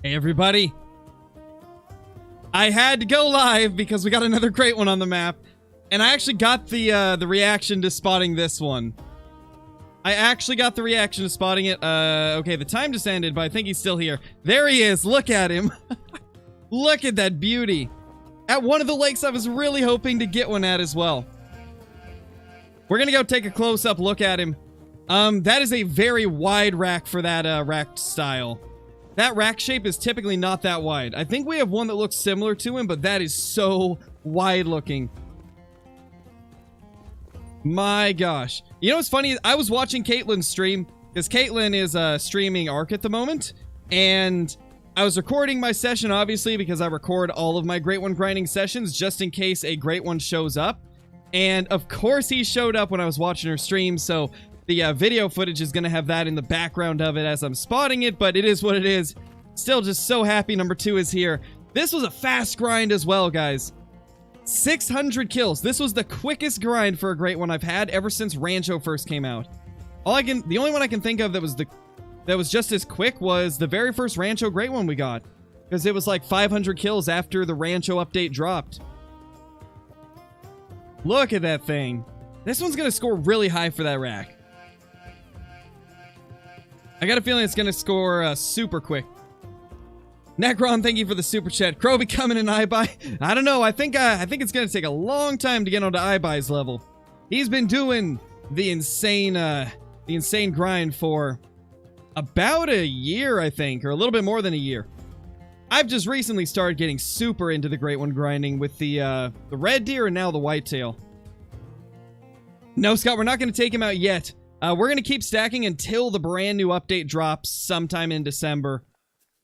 Hey everybody. I had to go live because we got another great one on the map. And I actually got the reaction to spotting this one. Okay, the time just ended, but I think he's still here. There he is. Look at him. Look at that beauty. At one of the lakes I was really hoping to get one at as well. We're gonna go take a close-up look at him. That is a very wide rack for that rack style. That rack shape is typically not that wide. I think we have one that looks similar to him, but that is so wide looking. My gosh. You know what's funny? I was watching Caitlin's stream, because Caitlin is streaming Ark at the moment, and I was recording my session, obviously, because I record all of my Great One grinding sessions, just in case a Great One shows up. And, of course, he showed up when I was watching her stream, so the video footage is going to have that in the background of it as I'm spotting it, but it is what it is. Still just so happy number 2 is here. This was a fast grind as well, guys. 600 kills. This was the quickest grind for a Great One I've had ever since Rancho first came out. The only one I can think of that was just as quick was the very first Rancho Great One we got, because it was like 500 kills after the Rancho update dropped. Look at that thing. This one's going to score really high for that rack. I got a feeling it's going to score super quick. Necron, thank you for the super chat. Crow becoming an iBuy. I don't know. I think it's going to take a long time to get onto iBuy's level. He's been doing the insane grind for about a year, I think, or a little bit more than a year. I've just recently started getting super into the Great One grinding with the red deer and now the whitetail. No, Scott, we're not going to take him out yet. We're going to keep stacking until the brand new update drops sometime in December.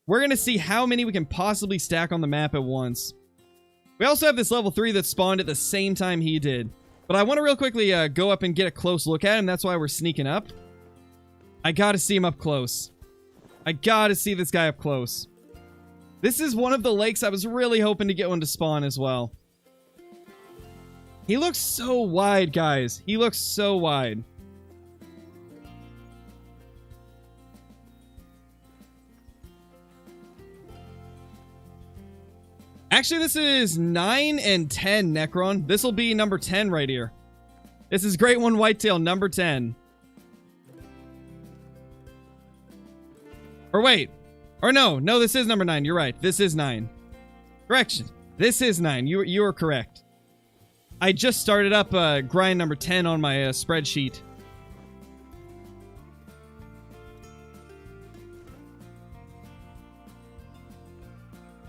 We're going to see how many we can possibly stack on the map at once. We also have this level 3 that spawned at the same time he did. But I want to real quickly go up and get a close look at him. That's why we're sneaking up. I got to see him up close. I got to see this guy up close. This is one of the lakes I was really hoping to get one to spawn as well. He looks so wide, guys. He looks so wide. Actually, this is 9 and 10, Necron. This will be number 10 right here. This is Great One Whitetail, number 10. Or wait. Or no, this is number 9. You're right. This is 9. Correction. This is 9. You are correct. I just started up grind number 10 on my spreadsheet.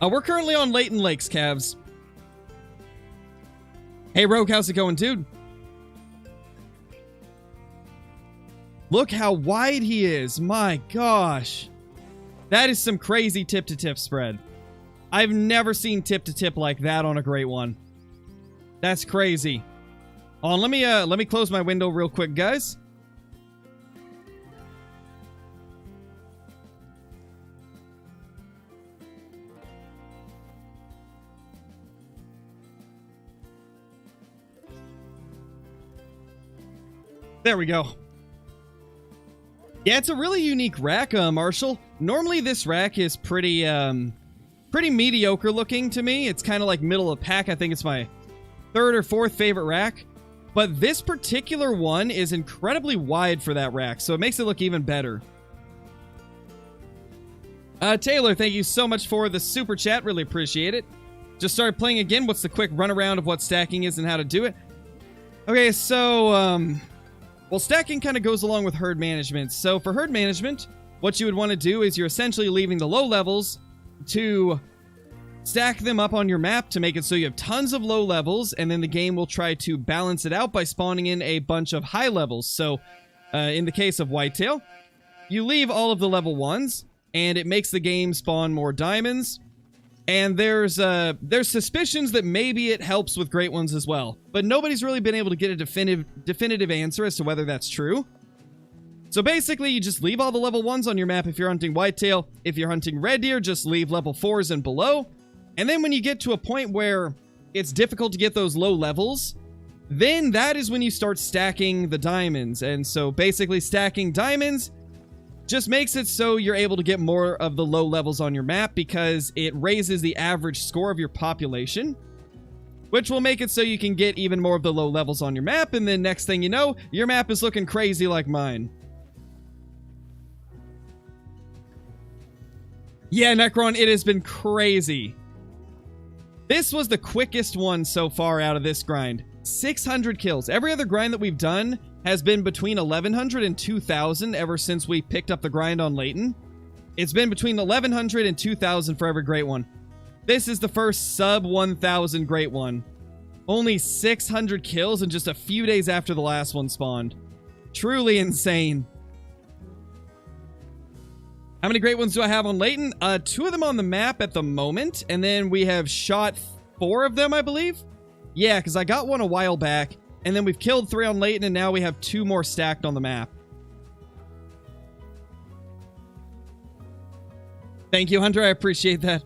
We're currently on Layton Lakes, Cavs. Hey, Rogue, how's it going, dude? Look how wide he is. My gosh. That is some crazy tip-to-tip spread. I've never seen tip-to-tip like that on a Great One. That's crazy. Oh, let me close my window real quick, guys. There we go. Yeah, it's a really unique rack, Marshall. Normally this rack is pretty mediocre looking to me. It's kind of like middle of pack. I think it's my 3rd or 4th favorite rack. But this particular one is incredibly wide for that rack, so it makes it look even better. Taylor, thank you so much for the super chat. Really appreciate it. Just started playing again. What's the quick runaround of what stacking is and how to do it? Okay, so, well, stacking kind of goes along with herd management. So for herd management, what you would want to do is you're essentially leaving the low levels to stack them up on your map to make it so you have tons of low levels, and then the game will try to balance it out by spawning in a bunch of high levels. So in the case of whitetail, you leave all of the level 1s, and it makes the game spawn more diamonds. And there's suspicions that maybe it helps with Great Ones as well. But nobody's really been able to get a definitive answer as to whether that's true. So basically, you just leave all the level 1s on your map if you're hunting whitetail. If you're hunting red deer, just leave level 4s and below. And then when you get to a point where it's difficult to get those low levels, then that is when you start stacking the diamonds. And so basically stacking diamonds just makes it so you're able to get more of the low levels on your map because it raises the average score of your population, which will make it so you can get even more of the low levels on your map, and then next thing you know, your map is looking crazy like mine. Yeah, Necron, it has been crazy. This was the quickest one so far out of this grind. 600 kills. Every other grind that we've done has been between 1,100 and 2,000 ever since we picked up the grind on Layton. It's been between 1,100 and 2,000 for every great one. This is the first sub 1,000 great one. Only 600 kills in just a few days after the last one spawned. Truly insane. How many great ones do I have on Layton? 2 of them on the map at the moment, and then we have shot 4 of them, I believe. Yeah, because I got one a while back, and then we've killed 3 on Layton, and now we have 2 more stacked on the map. Thank you, Hunter. I appreciate that.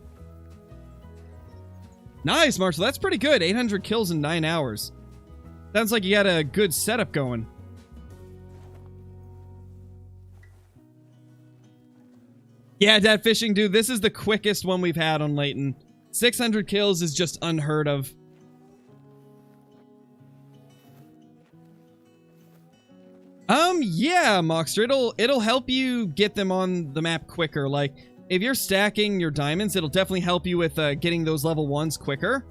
Nice, Marshall. That's pretty good. 800 kills in 9 hours. Sounds like you got a good setup going. Yeah, Dad Fishing, dude, this is the quickest one we've had on Layton. 600 kills is just unheard of. Yeah, Moxter, it'll help you get them on the map quicker. Like, if you're stacking your diamonds, it'll definitely help you with getting those level 1s quicker.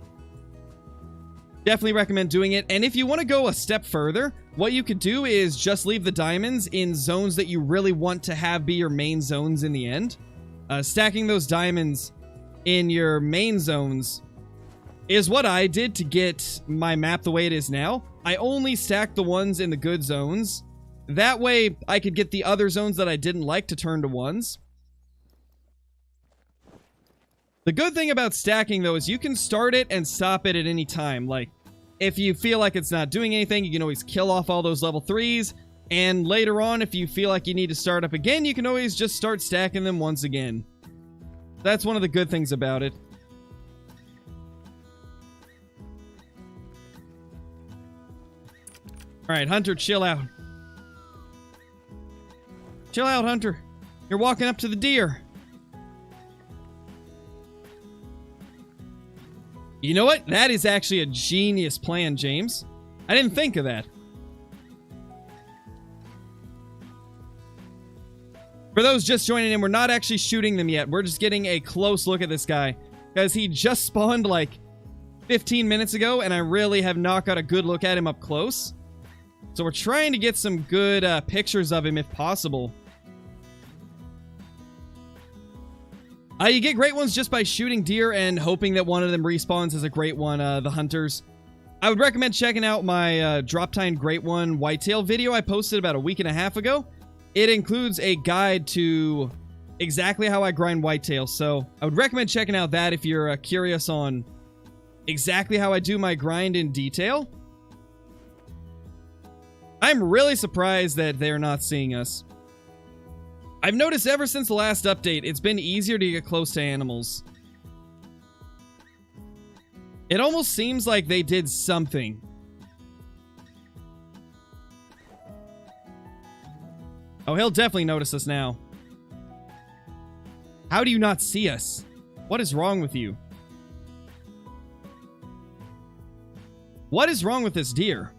Definitely recommend doing it. And if you want to go a step further, what you could do is just leave the diamonds in zones that you really want to have be your main zones in the end. Stacking those diamonds in your main zones is what I did to get my map the way it is now. I only stacked the ones in the good zones. That way, I could get the other zones that I didn't like to turn to 1s. The good thing about stacking, though, is you can start it and stop it at any time. Like, if you feel like it's not doing anything, you can always kill off all those level 3s. And later on, if you feel like you need to start up again, you can always just start stacking them once again. That's one of the good things about it. Alright, Hunter, chill out. Chill out, Hunter. You're walking up to the deer. You know what? That is actually a genius plan, James. I didn't think of that. For those just joining in, we're not actually shooting them yet. We're just getting a close look at this guy. Because he just spawned like 15 minutes ago, and I really have not got a good look at him up close. So we're trying to get some good pictures of him if possible. You get great ones just by shooting deer and hoping that one of them respawns as a great one, the hunters. I would recommend checking out my Drop Time Great One Whitetail video I posted about a week and a half ago. It includes a guide to exactly how I grind whitetail, so I would recommend checking out that if you're curious on exactly how I do my grind in detail. I'm really surprised that they're not seeing us. I've noticed ever since the last update, it's been easier to get close to animals. It almost seems like they did something. Oh, he'll definitely notice us now. How do you not see us? What is wrong with you? What is wrong with this deer?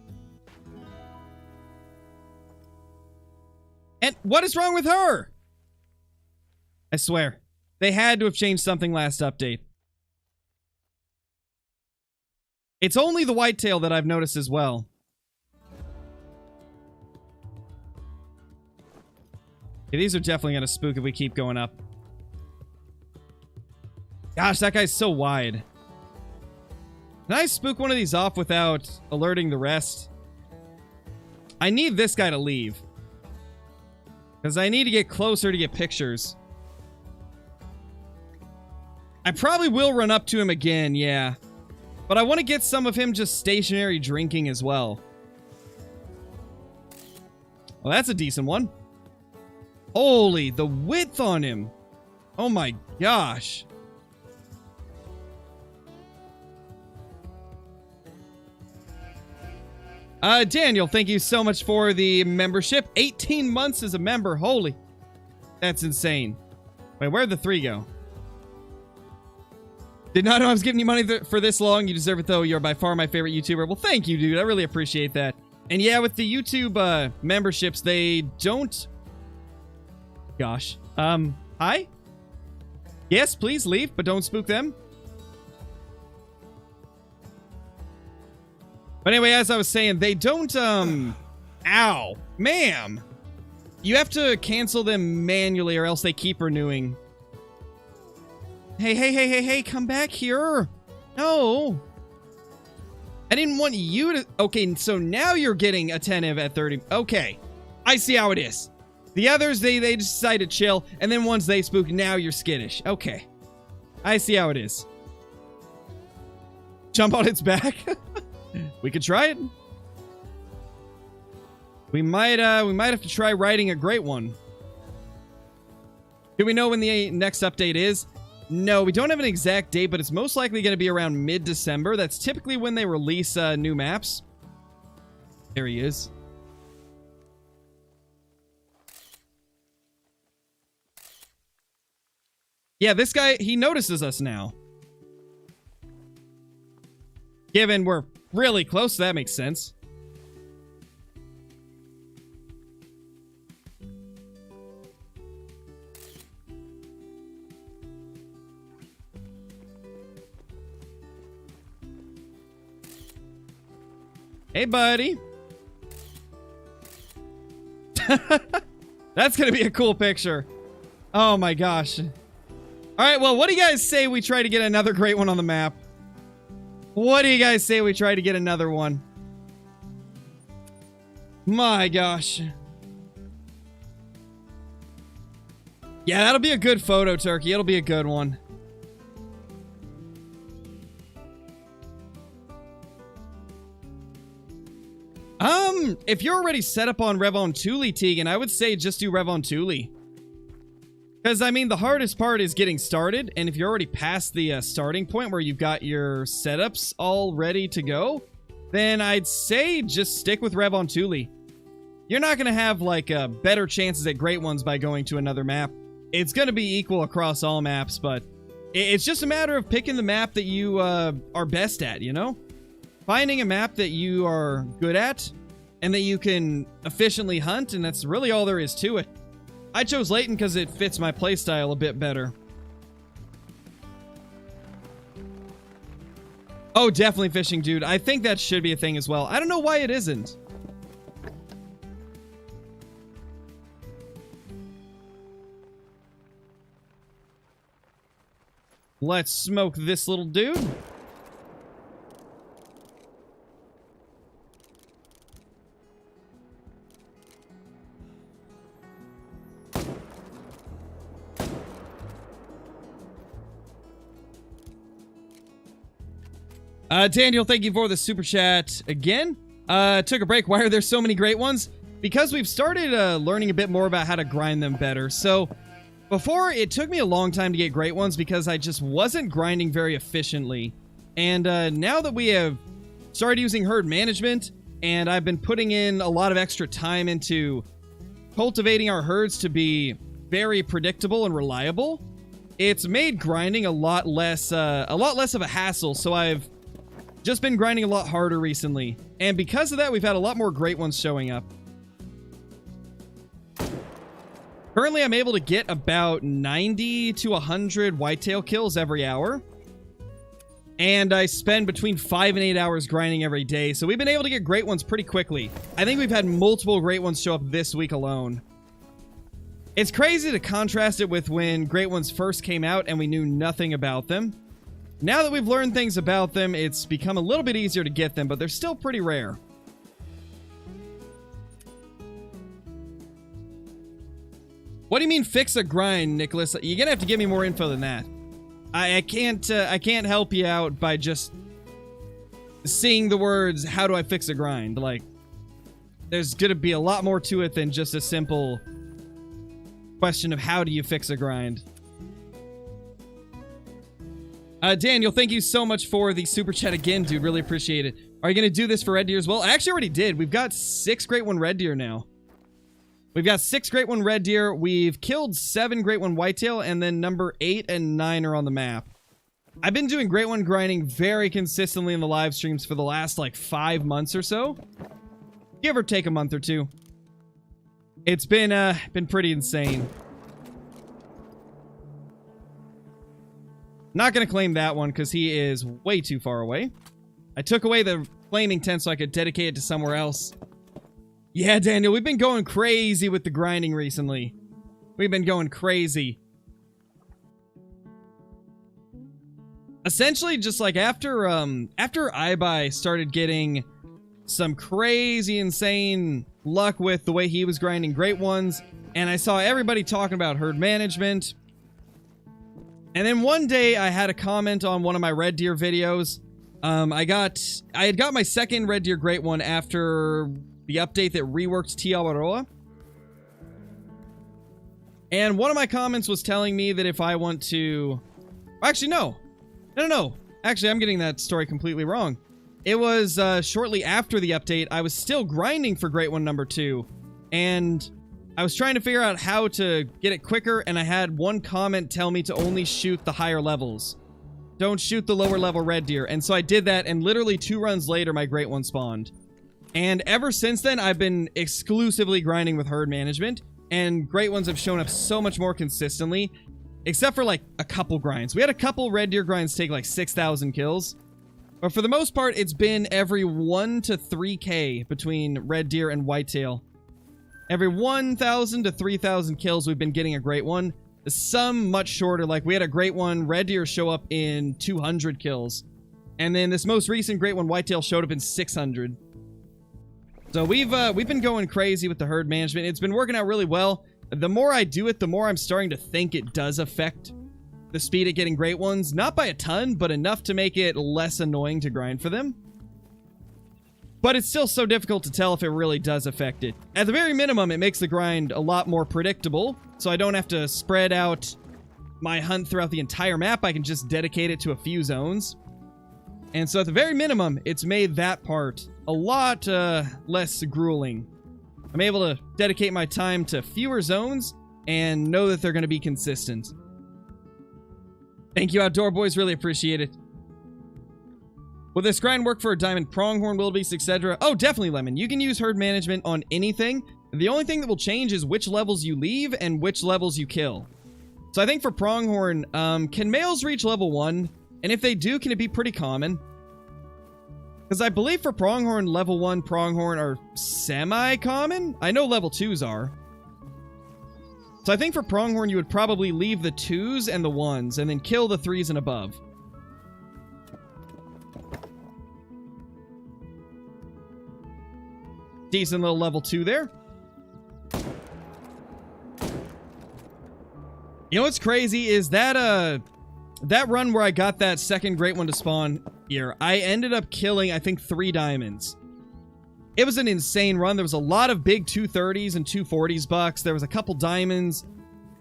And what is wrong with her? I swear, they had to have changed something last update. It's only the whitetail that I've noticed as well. Okay, these are definitely going to spook if we keep going up. Gosh, that guy's so wide. Can I spook one of these off without alerting the rest? I need this guy to leave. Because I need to get closer to get pictures. I probably will run up to him again, yeah. But I want to get some of him just stationary drinking as well. Well, that's a decent one. Holy, the width on him. Oh my gosh. Daniel, thank you so much for the membership. 18 months as a member, holy. That's insane. Wait, where'd the 3 go? Did not know I was giving you money for this long. You deserve it, though. You're by far my favorite YouTuber. Well, thank you, dude. I really appreciate that. And yeah, with the YouTube memberships, they don't... Gosh. Hi? Yes, please leave, but don't spook them. But anyway, as I was saying, they don't, Ow. Ma'am. You have to cancel them manually or else they keep renewing. Hey, come back here. No. I didn't want you to... Okay, so now you're getting attentive at 30. Okay. I see how it is. The others, they decide to chill, and then once they spook, now you're skittish. Okay. I see how it is. Jump on its back? We could try it. We might have to try riding a great one. Do we know when the next update is? No, we don't have an exact date, but it's most likely going to be around mid-December. That's typically when they release new maps. There he is. Yeah, this guy, he notices us now. Given we're really close, that makes sense. Hey, buddy. That's gonna be a cool picture. Oh my gosh. Alright, well, what do you guys say we try to get another great one on the map? What do you guys say we try to get another one? My gosh. Yeah, that'll be a good photo, Turkey. It'll be a good one. If you're already set up on Rev on Thule, Tegan, I would say just do Rev on Thule. Because, I mean, the hardest part is getting started, and if you're already past the starting point where you've got your setups all ready to go, then I'd say just stick with Rev on Thule. You're not going to have, like, better chances at great ones by going to another map. It's going to be equal across all maps, but it's just a matter of picking the map that you are best at, you know? Finding a map that you are good at, and that you can efficiently hunt, and that's really all there is to it. I chose Layton because it fits my playstyle a bit better. Oh, definitely fishing, dude. I think that should be a thing as well. I don't know why it isn't. Let's smoke this little dude. Daniel, thank you for the super chat again. Took a break. Why are there so many great ones? Because we've started learning a bit more about how to grind them better. So before, it took me a long time to get great ones because I just wasn't grinding very efficiently. And now that we have started using herd management, and I've been putting in a lot of extra time into cultivating our herds to be very predictable and reliable, it's made grinding a lot less of a hassle. So I've just been grinding a lot harder recently. And because of that, we've had a lot more great ones showing up. Currently, I'm able to get about 90 to 100 whitetail kills every hour. And I spend between 5 and 8 hours grinding every day. So we've been able to get great ones pretty quickly. I think we've had multiple great ones show up this week alone. It's crazy to contrast it with when great ones first came out and we knew nothing about them. Now that we've learned things about them, it's become a little bit easier to get them, but they're still pretty rare. What do you mean fix a grind, Nicholas? You're gonna have to give me more info than that. I can't help you out by just seeing the words, how do I fix a grind? Like, there's gonna be a lot more to it than just a simple question of how do you fix a grind. Daniel, thank you so much for the super chat again, dude. Really appreciate it. Are you going to do this for red deer as well? I actually already did. We've got 6 great one red deer now. We've got 6 Great One Red Deer. We've killed 7 Great One Whitetail, and then number 8 and 9 are on the map. I've been doing Great One grinding very consistently in the live streams for the last, like, 5 months or so. Give or take a month or two. It's been pretty insane. Not gonna claim that one, because he is way too far away. I took away the flaming tent so I could dedicate it to somewhere else. Yeah, Daniel, we've been going crazy with the grinding recently. We've been going crazy. Essentially, just like after iBuy started getting some crazy, insane luck with the way he was grinding Great Ones, and I saw everybody talking about herd management. And then one day, I had a comment on one of my Red Deer videos. I had got my second Red Deer Great One after the update that reworked Te Awaroa. And one of my comments was telling me that if I want to... Actually, no. No. Actually, I'm getting that story completely wrong. It was shortly after the update, I was still grinding for Great One number 2. And I was trying to figure out how to get it quicker, and I had one comment tell me to only shoot the higher levels. Don't shoot the lower level Red Deer. And so I did that, and literally 2 runs later, my Great One spawned. And ever since then, I've been exclusively grinding with herd management, and Great Ones have shown up so much more consistently, except for like a couple grinds. We had a couple Red Deer grinds take like 6,000 kills, but for the most part, it's been every 1 to 3k between Red Deer and Whitetail. Every 1,000 to 3,000 kills, we've been getting a Great One. Some much shorter, like we had a Great One Red Deer show up in 200 kills, and then this most recent Great One Whitetail showed up in 600. So we've been going crazy with the herd management. It's been working out really well. The more I do it, the more I'm starting to think it does affect the speed of getting Great Ones. Not by a ton, but enough to make it less annoying to grind for them. But it's still so difficult to tell if it really does affect it. At the very minimum, it makes the grind a lot more predictable, so I don't have to spread out my hunt throughout the entire map. I can just dedicate it to a few zones. And so at the very minimum, it's made that part a lot less grueling. I'm able to dedicate my time to fewer zones and know that they're going to be consistent. Thank you, Outdoor Boys. Really appreciate it. Will this grind work for a diamond pronghorn, wildebeest, etc.? Oh, definitely, Lemon. You can use herd management on anything. The only thing that will change is which levels you leave and which levels you kill. So I think for pronghorn, can males reach level 1? And if they do, can it be pretty common? Because I believe for pronghorn, level 1 pronghorn are semi-common. I know level 2s are. So I think for pronghorn, you would probably leave the 2s and the 1s, and then kill the 3s and above. Decent little level 2 there. You know what's crazy is that, that run where I got that second Great One to spawn here, I ended up killing, I think, 3 diamonds. It was an insane run. There was a lot of big 230s and 240s bucks. There was a couple diamonds.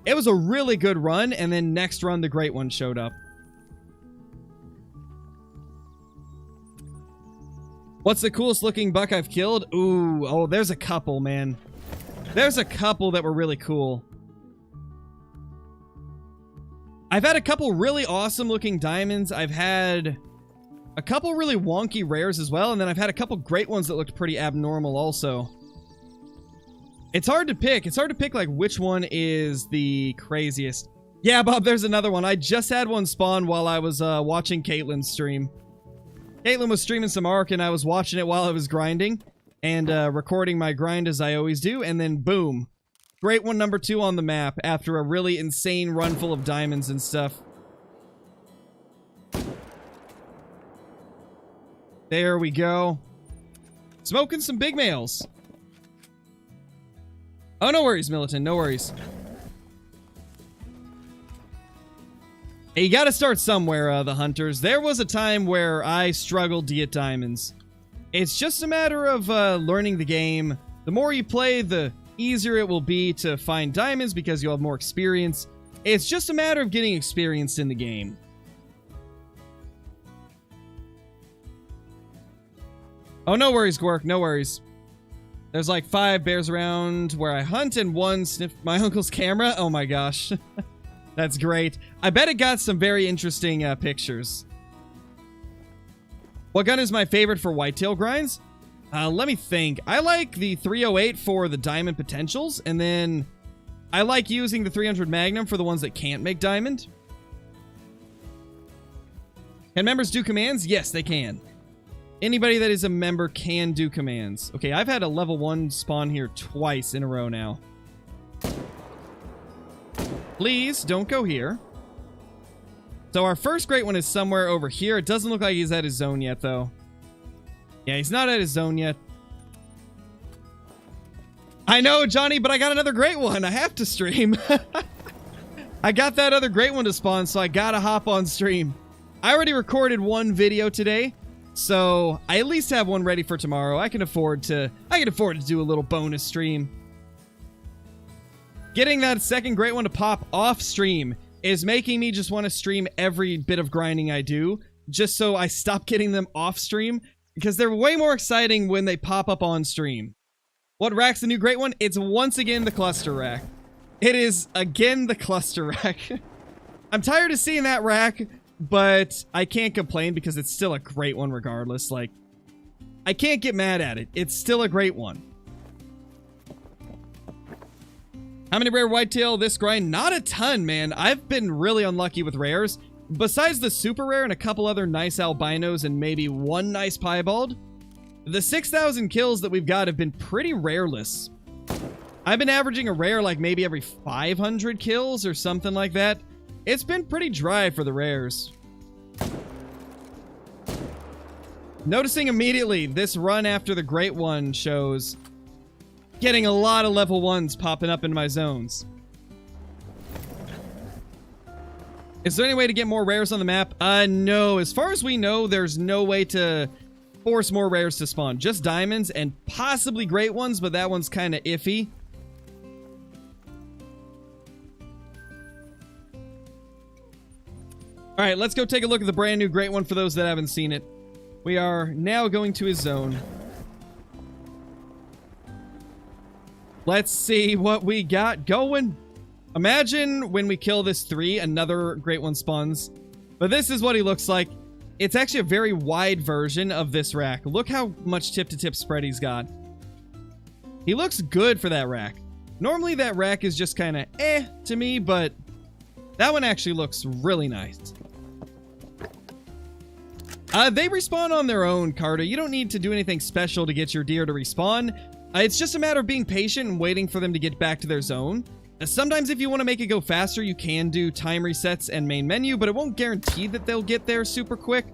It was a really good run, and then next run, the Great One showed up. What's the coolest looking buck I've killed? Ooh, oh, there's a couple, man. There's a couple that were really cool. I've had a couple really awesome looking diamonds. I've had a couple really wonky rares as well, and then I've had a couple great ones that looked pretty abnormal also. It's hard to pick. It's hard to pick, like, which one is the craziest. Yeah, Bob, there's another one. I just had one spawn while I was watching Caitlin's stream. Caitlin was streaming some Ark, and I was watching it while I was grinding, and recording my grind as I always do, and then boom. Great One number 2 on the map after a really insane run full of diamonds and stuff. There we go. Smoking some big males. Oh, no worries, Militant. No worries. Hey, you gotta start somewhere, the hunters. There was a time where I struggled to get diamonds. It's just a matter of learning the game. The more you play, the easier it will be to find diamonds because you'll have more experience. It's just a matter of getting experienced in the game. Oh, no worries, Gork. No worries. There's like 5 bears around where I hunt and 1 sniffed my uncle's camera. Oh my gosh. That's great. I bet it got some very interesting pictures. What gun is my favorite for whitetail grinds? Let me think. I like the 308 for the diamond potentials, and then I like using the 300 Magnum for the ones that can't make diamond. Can members do commands? Yes, they can. Anybody that is a member can do commands. Okay, I've had a level 1 spawn here twice in a row now. Please don't go here. So our first great one is somewhere over here. It doesn't look like he's at his zone yet, though. Yeah, he's not at his zone yet. I know, Johnny, but I got another great one. I have to stream. I got that other great one to spawn, so I gotta hop on stream. I already recorded 1 video today, so I at least have one ready for tomorrow. I can afford to do a little bonus stream. Getting that second great one to pop off stream is making me just want to stream every bit of grinding I do, just so I stop getting them off stream, because they're way more exciting when they pop up on stream. What rack's the new great one? It's once again the cluster rack. It is again the cluster rack. I'm tired of seeing that rack, but I can't complain because it's still a great one regardless. Like, I can't get mad at it. It's still a great one. How many rare whitetail this grind? Not a ton, man. I've been really unlucky with rares. Besides the super rare and a couple other nice albinos and maybe 1 nice piebald, the 6,000 kills that we've got have been pretty rareless. I've been averaging a rare like maybe every 500 kills or something like that. It's been pretty dry for the rares. Noticing immediately this run after the great one shows getting a lot of level 1s popping up in my zones. Is there any way to get more rares on the map? No. As far as we know, there's no way to force more rares to spawn. Just diamonds and possibly great ones, but that one's kind of iffy. Alright, let's go take a look at the brand new great one for those that haven't seen it. We are now going to his zone. Let's see what we got going. Imagine when we kill this 3, another great one spawns. But this is what he looks like. It's actually a very wide version of this rack. Look how much tip-to-tip spread he's got. He looks good for that rack. Normally that rack is just kind of to me, but that one actually looks really nice. They respawn on their own, Carter. You don't need to do anything special to get your deer to respawn. It's just a matter of being patient and waiting for them to get back to their zone. Sometimes if you want to make it go faster, you can do time resets and main menu, but it won't guarantee that they'll get there super quick.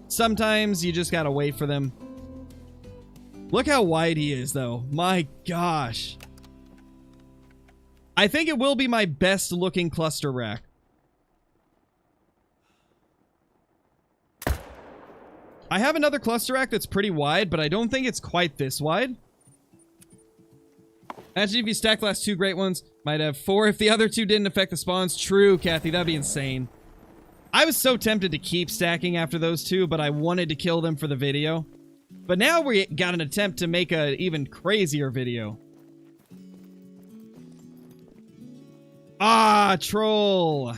Sometimes you just gotta wait for them. Look how wide he is, though. My gosh. I think it will be my best looking cluster rack. I have another cluster rack that's pretty wide, but I don't think it's quite this wide. Imagine if you stack the last 2 great ones. Might have 4 if the other 2 didn't affect the spawns. True, Kathy. That'd be insane. I was so tempted to keep stacking after those 2, but I wanted to kill them for the video. But now we got an attempt to make an even crazier video. Ah, troll.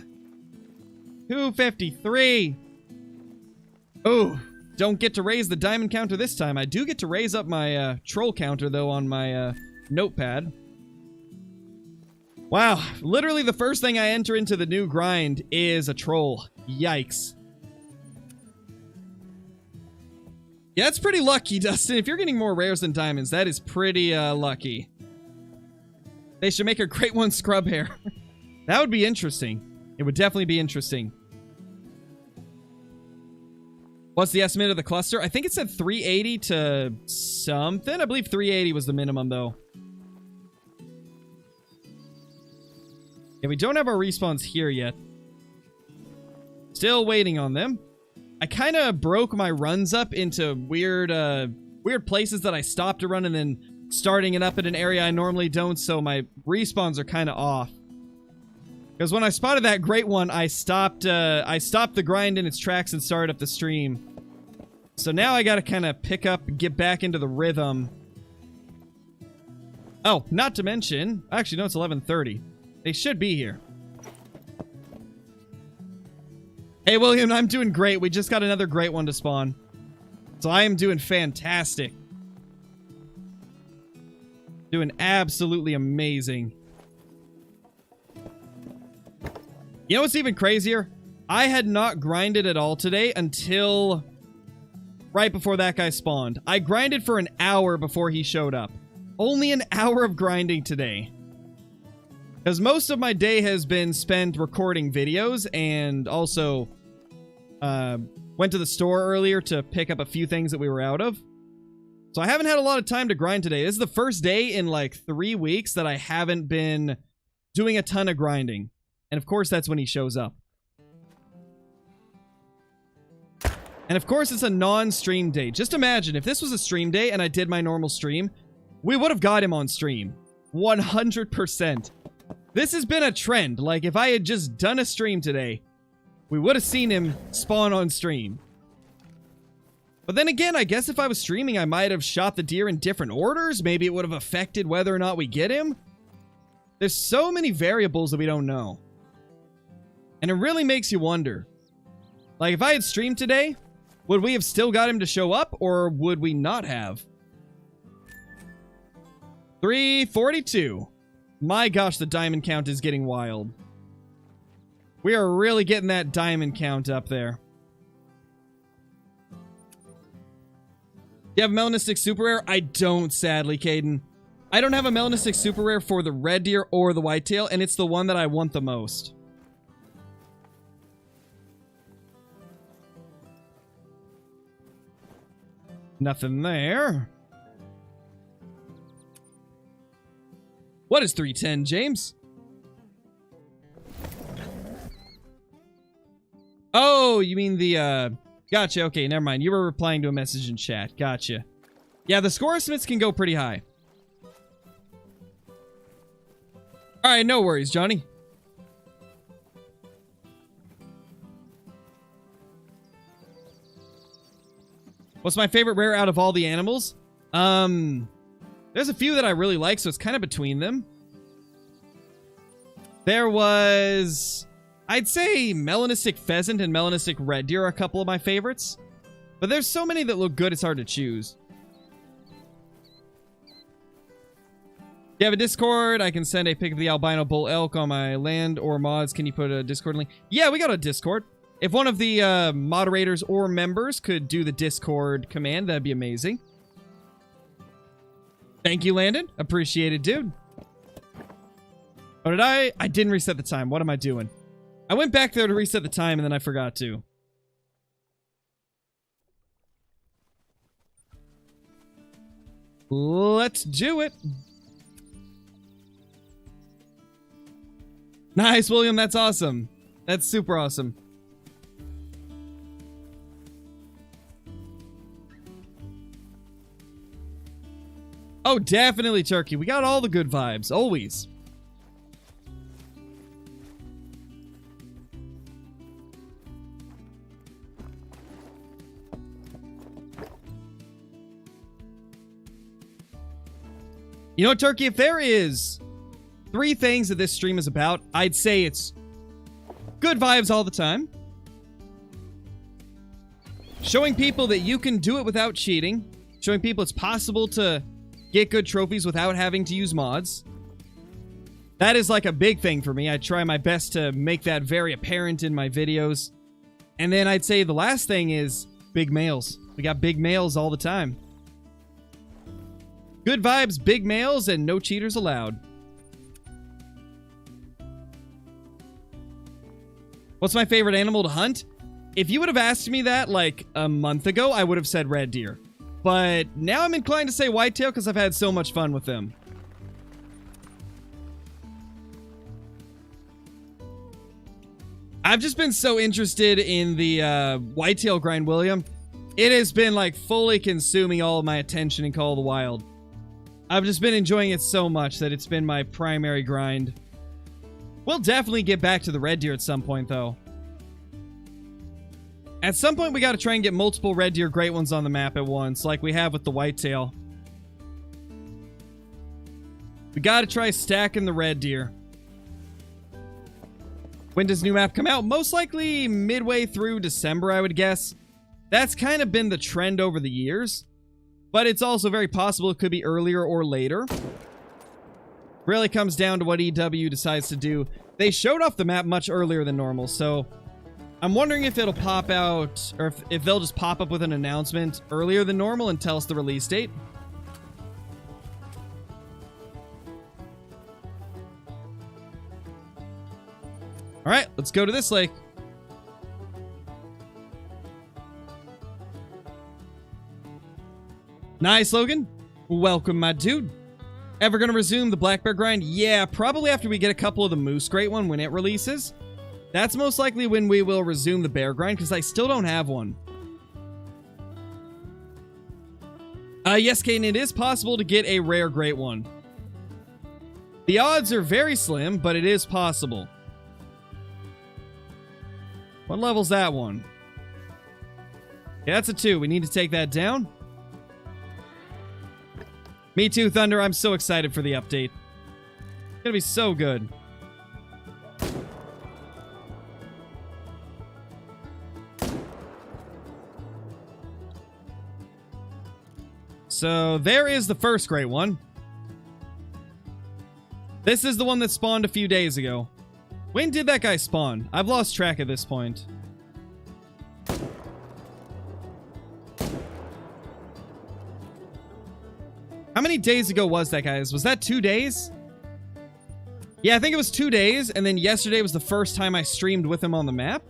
253. Oh, don't get to raise the diamond counter this time. I do get to raise up my troll counter, though, on my notepad. Wow, literally the first thing I enter into the new grind is a troll. Yikes. Yeah, that's pretty lucky, Dustin. If you're getting more rares than diamonds, that is pretty lucky. They should make a great one scrub hair. That would be interesting. It would definitely be interesting. What's the estimate of the cluster? I think it said 380 to something. I believe 380 was the minimum, though. Yeah, we don't have our respawns here yet. Still waiting on them. I kind of broke my runs up into weird places that I stopped to run and then starting it up in an area I normally don't, so my respawns are kind of off. Because when I spotted that great one, I stopped the grind in its tracks and started up the stream. So now I gotta kind of pick up and get back into the rhythm. Oh, not to mention... Actually, no, it's 11:30. They should be here. Hey, William, I'm doing great. We just got another great one to spawn. So I am doing fantastic. Doing absolutely amazing. You know what's even crazier? I had not grinded at all today until right before that guy spawned. I grinded for an hour before he showed up. Only an hour of grinding today. Because most of my day has been spent recording videos and also went to the store earlier to pick up a few things that we were out of. So I haven't had a lot of time to grind today. This is the first day in like 3 weeks that I haven't been doing a ton of grinding. And of course, that's when he shows up. And of course, it's a non-stream day. Just imagine, if this was a stream day and I did my normal stream, we would have got him on stream. 100%. This has been a trend. Like, if I had just done a stream today, we would have seen him spawn on stream. But then again, I guess if I was streaming, I might have shot the deer in different orders. Maybe it would have affected whether or not we get him. There's so many variables that we don't know. And it really makes you wonder. Like, if I had streamed today, would we have still got him to show up, or would we not have? 342. My gosh, the diamond count is getting wild. We are really getting that diamond count up there. You have a melanistic super rare? I don't, sadly, Caden. I don't have a melanistic super rare for the red deer or the whitetail, and it's the one that I want the most. Nothing there. What is 310, James? Oh, you mean the, Gotcha, okay, never mind. You were replying to a message in chat. Gotcha. Yeah, the score estimates can go pretty high. Alright, no worries, Johnny. What's my favorite rare out of all the animals? There's a few that I really like, so it's kind of between them. There was... I'd say melanistic pheasant and melanistic red deer are a couple of my favorites. But there's so many that look good, it's hard to choose. You have a Discord? I can send a pic of the albino bull elk on my land or mods. Can you put a Discord link? Yeah, we got a Discord. If one of the moderators or members could do the Discord command, that'd be amazing. Thank you, Landon. Appreciate it, dude. Oh, did I? I didn't reset the time. What am I doing? I went back there to reset the time and then I forgot to. Let's do it. Nice, William. That's awesome. That's super awesome. Oh, definitely turkey. We got all the good vibes. Always. You know, Turkey, if there is 3 things that this stream is about, I'd say it's good vibes all the time, showing people that you can do it without cheating, showing people it's possible to get good trophies without having to use mods. That is like a big thing for me. I try my best to make that very apparent in my videos. And then I'd say the last thing is big males. We got big males all the time. Good vibes, big males, and no cheaters allowed. What's my favorite animal to hunt? If you would have asked me that like a month ago, I would have said red deer. But now I'm inclined to say whitetail because I've had so much fun with them. I've just been so interested in the whitetail grind, William. It has been like fully consuming all of my attention in Call of the Wild. I've just been enjoying it so much that it's been my primary grind. We'll definitely get back to the red deer at some point, though. At some point, we got to try and get multiple red deer great ones on the map at once, like we have with the whitetail. We gotta try stacking the red deer. When does new map come out? Most likely midway through December, I would guess. That's kind of been the trend over the years. But it's also very possible it could be earlier or later. Really comes down to what EW decides to do. They showed off the map much earlier than normal, so I'm wondering if it'll pop out, or if they'll just pop up with an announcement earlier than normal and tell us the release date. Alright, let's go to this lake. Nice, Logan. Welcome, my dude. Ever gonna resume the black bear grind? Yeah, probably after we get a couple of the moose great one when it releases. That's most likely when we will resume the bear grind, because I still don't have one. Yes, Caden, it is possible to get a rare great one. The odds are very slim, but it is possible. What level's that one? Yeah, that's a 2. We need to take that down. Me too, Thunder. I'm so excited for the update. It's gonna be so good. So, there is the first great one. This is the one that spawned a few days ago. When did that guy spawn? I've lost track at this point. How many days ago was that, guys? Was that 2 days? Yeah, I think it was 2 days, and then yesterday was the first time I streamed with him on the map.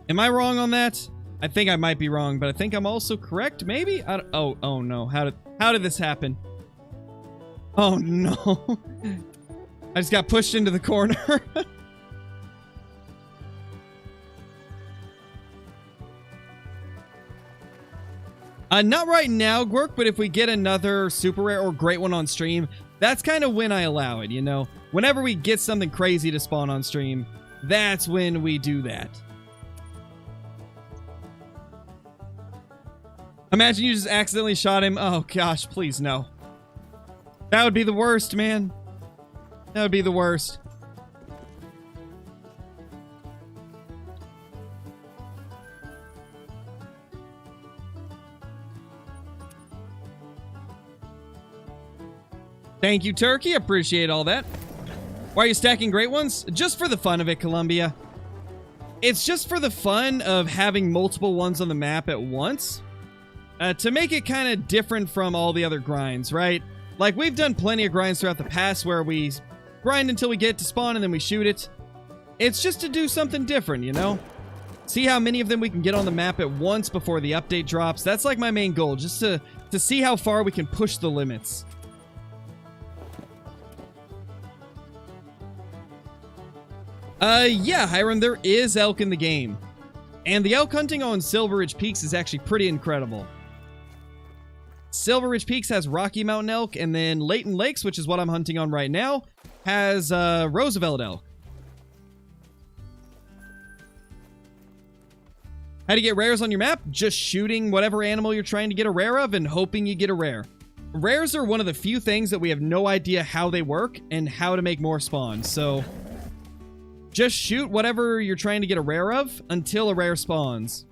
Am I wrong on that? I think I might be wrong, but I think I'm also correct, maybe? Oh no. How did this happen? Oh no. I just got pushed into the corner. Not right now, Gwerk, but if we get another super rare or great one on stream, that's kind of when I allow it, you know? Whenever we get something crazy to spawn on stream, that's when we do that. Imagine you just accidentally shot him. Oh gosh, please no. That would be the worst, man. That would be the worst. Thank you, Turkey. Appreciate all that. Why are you stacking great ones? Just for the fun of it, Columbia. It's just for the fun of having multiple ones on the map at once. To make it kind of different from all the other grinds, right? Like, we've done plenty of grinds throughout the past where we grind until we get to spawn and then we shoot it. It's just to do something different, you know? See how many of them we can get on the map at once before the update drops. That's like my main goal, just to see how far we can push the limits. Yeah, Hiram, there is elk in the game. And the elk hunting on Silver Ridge Peaks is actually pretty incredible. Silver Ridge Peaks has Rocky Mountain elk, and then Layton Lakes, which is what I'm hunting on right now, has Roosevelt elk. How to get rares on your map? Just shooting whatever animal you're trying to get a rare of and hoping you get a rare. Rares are one of the few things that we have no idea how they work and how to make more spawns, so just shoot whatever you're trying to get a rare of until a rare spawns.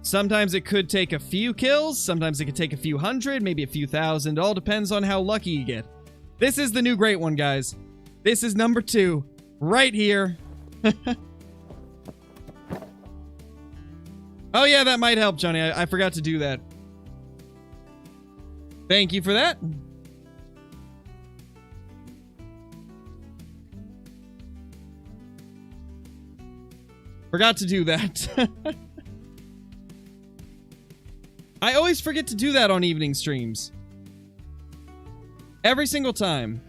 Sometimes it could take a few kills, sometimes it could take a few hundred, maybe a few thousand. It all depends on how lucky you get. This is the new great one, guys. This is number 2, right here. Oh yeah, that might help, Johnny. I forgot to do that. Thank you for that. Forgot to do that. I always forget to do that on evening streams. Every single time.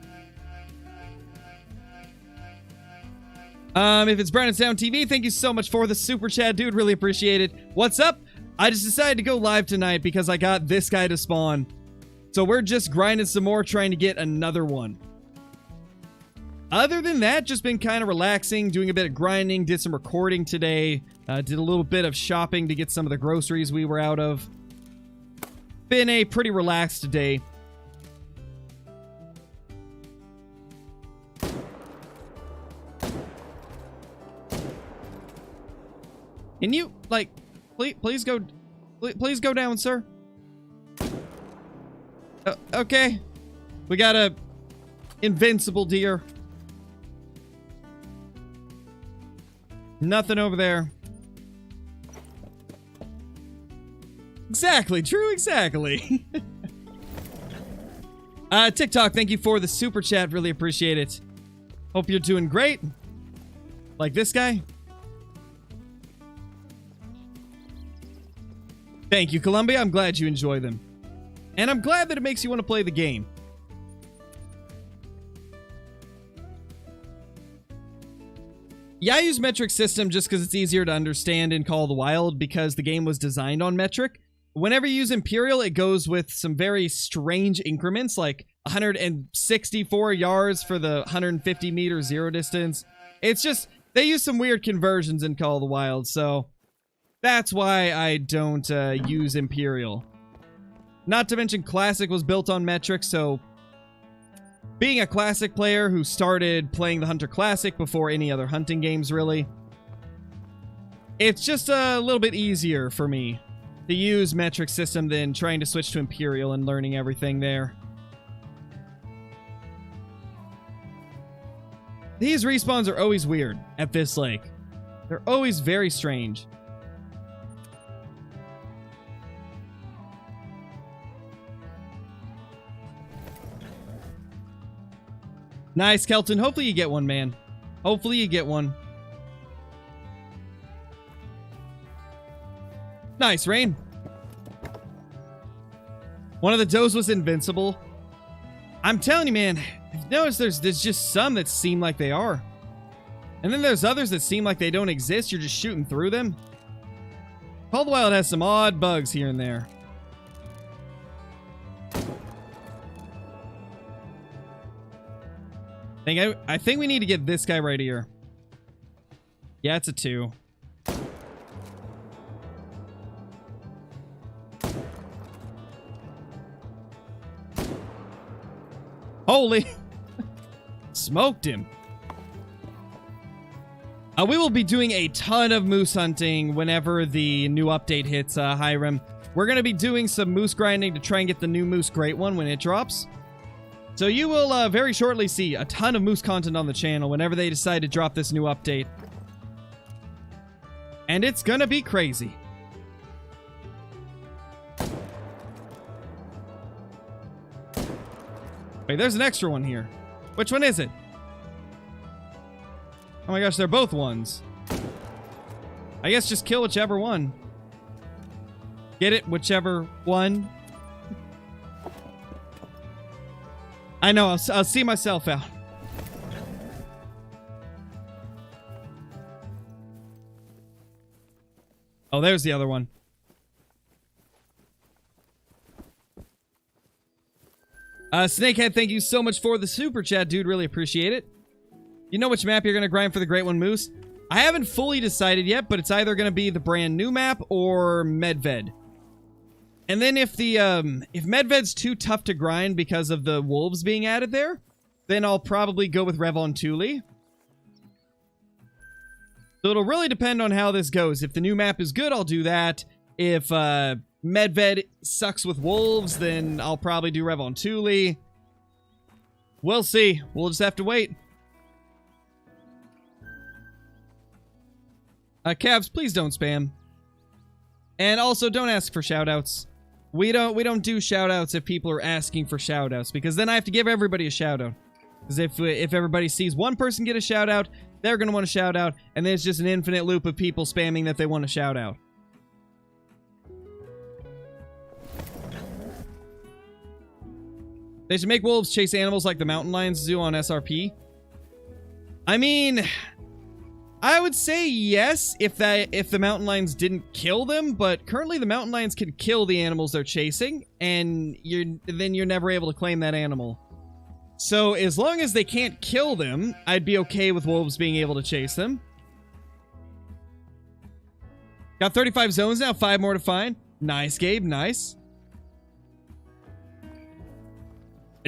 If it's Brandon Sound TV, thank you so much for the super chat, dude. Really appreciate it. What's up? I just decided to go live tonight because I got this guy to spawn. So we're just grinding some more, trying to get another one. Other than that, just been kind of relaxing, doing a bit of grinding, did some recording today, did a little bit of shopping to get some of the groceries we were out of. Been a pretty relaxed day. Can you, like, please go down, sir? Okay. We got a invincible deer. Nothing over there. Exactly, true, exactly. TikTok, thank you for the super chat. Really appreciate it. Hope you're doing great. Like this guy. Thank you, Columbia. I'm glad you enjoy them. And I'm glad that it makes you want to play the game. Yeah, I use metric system just because it's easier to understand in Call of the Wild because the game was designed on metric. Whenever you use Imperial, it goes with some very strange increments, like 164 yards for the 150 meter zero distance. It's just, they use some weird conversions in Call of the Wild, so that's why I don't use Imperial. Not to mention Classic was built on metric, so being a Classic player who started playing the Hunter Classic before any other hunting games, really, it's just a little bit easier for me to use metric system than trying to switch to Imperial and learning everything there. These respawns are always weird at this lake. They're always very strange. Nice, Kelton. Hopefully you get one, man. Hopefully you get one. Nice, Rain. One of the does was invincible. I'm telling you, man, I've noticed there's just some that seem like they are. And then there's others that seem like they don't exist. You're just shooting through them. Call of the Wild has some odd bugs here and there. I think we need to get this guy right here. Yeah, it's a 2. Holy. Smoked him. We will be doing a ton of moose hunting whenever the new update hits, Hiram. We're going to be doing some moose grinding to try and get the new Moose Great One when it drops. So you will very shortly see a ton of moose content on the channel whenever they decide to drop this new update. And it's going to be crazy. Wait, there's an extra one here. Which one is it? Oh my gosh, they're both ones. I guess just kill whichever one. Get it? Whichever one. I know, I'll see myself out. Oh, there's the other one. Snakehead, thank you so much for the super chat, dude. Really appreciate it. You know which map you're going to grind for the Great One Moose? I haven't fully decided yet, but it's either going to be the brand new map or Medved. And then if Medved's too tough to grind because of the wolves being added there, then I'll probably go with Revon Thule. So it'll really depend on how this goes. If the new map is good, I'll do that. If Medved sucks with wolves, then I'll probably do Revon Thule. We'll see. We'll just have to wait. Cavs, please don't spam. And also, don't ask for shoutouts. We don't do shoutouts if people are asking for shoutouts, because then I have to give everybody a shoutout. Because if everybody sees one person get a shoutout, they're going to want a shoutout, and there's just an infinite loop of people spamming that they want a shoutout. They should make wolves chase animals like the mountain lions do on SRP. I mean, I would say yes if the mountain lions didn't kill them, but currently the mountain lions can kill the animals they're chasing, and then you're never able to claim that animal. So as long as they can't kill them, I'd be okay with wolves being able to chase them. Got 35 zones now, 5 more to find. Nice, Gabe, nice.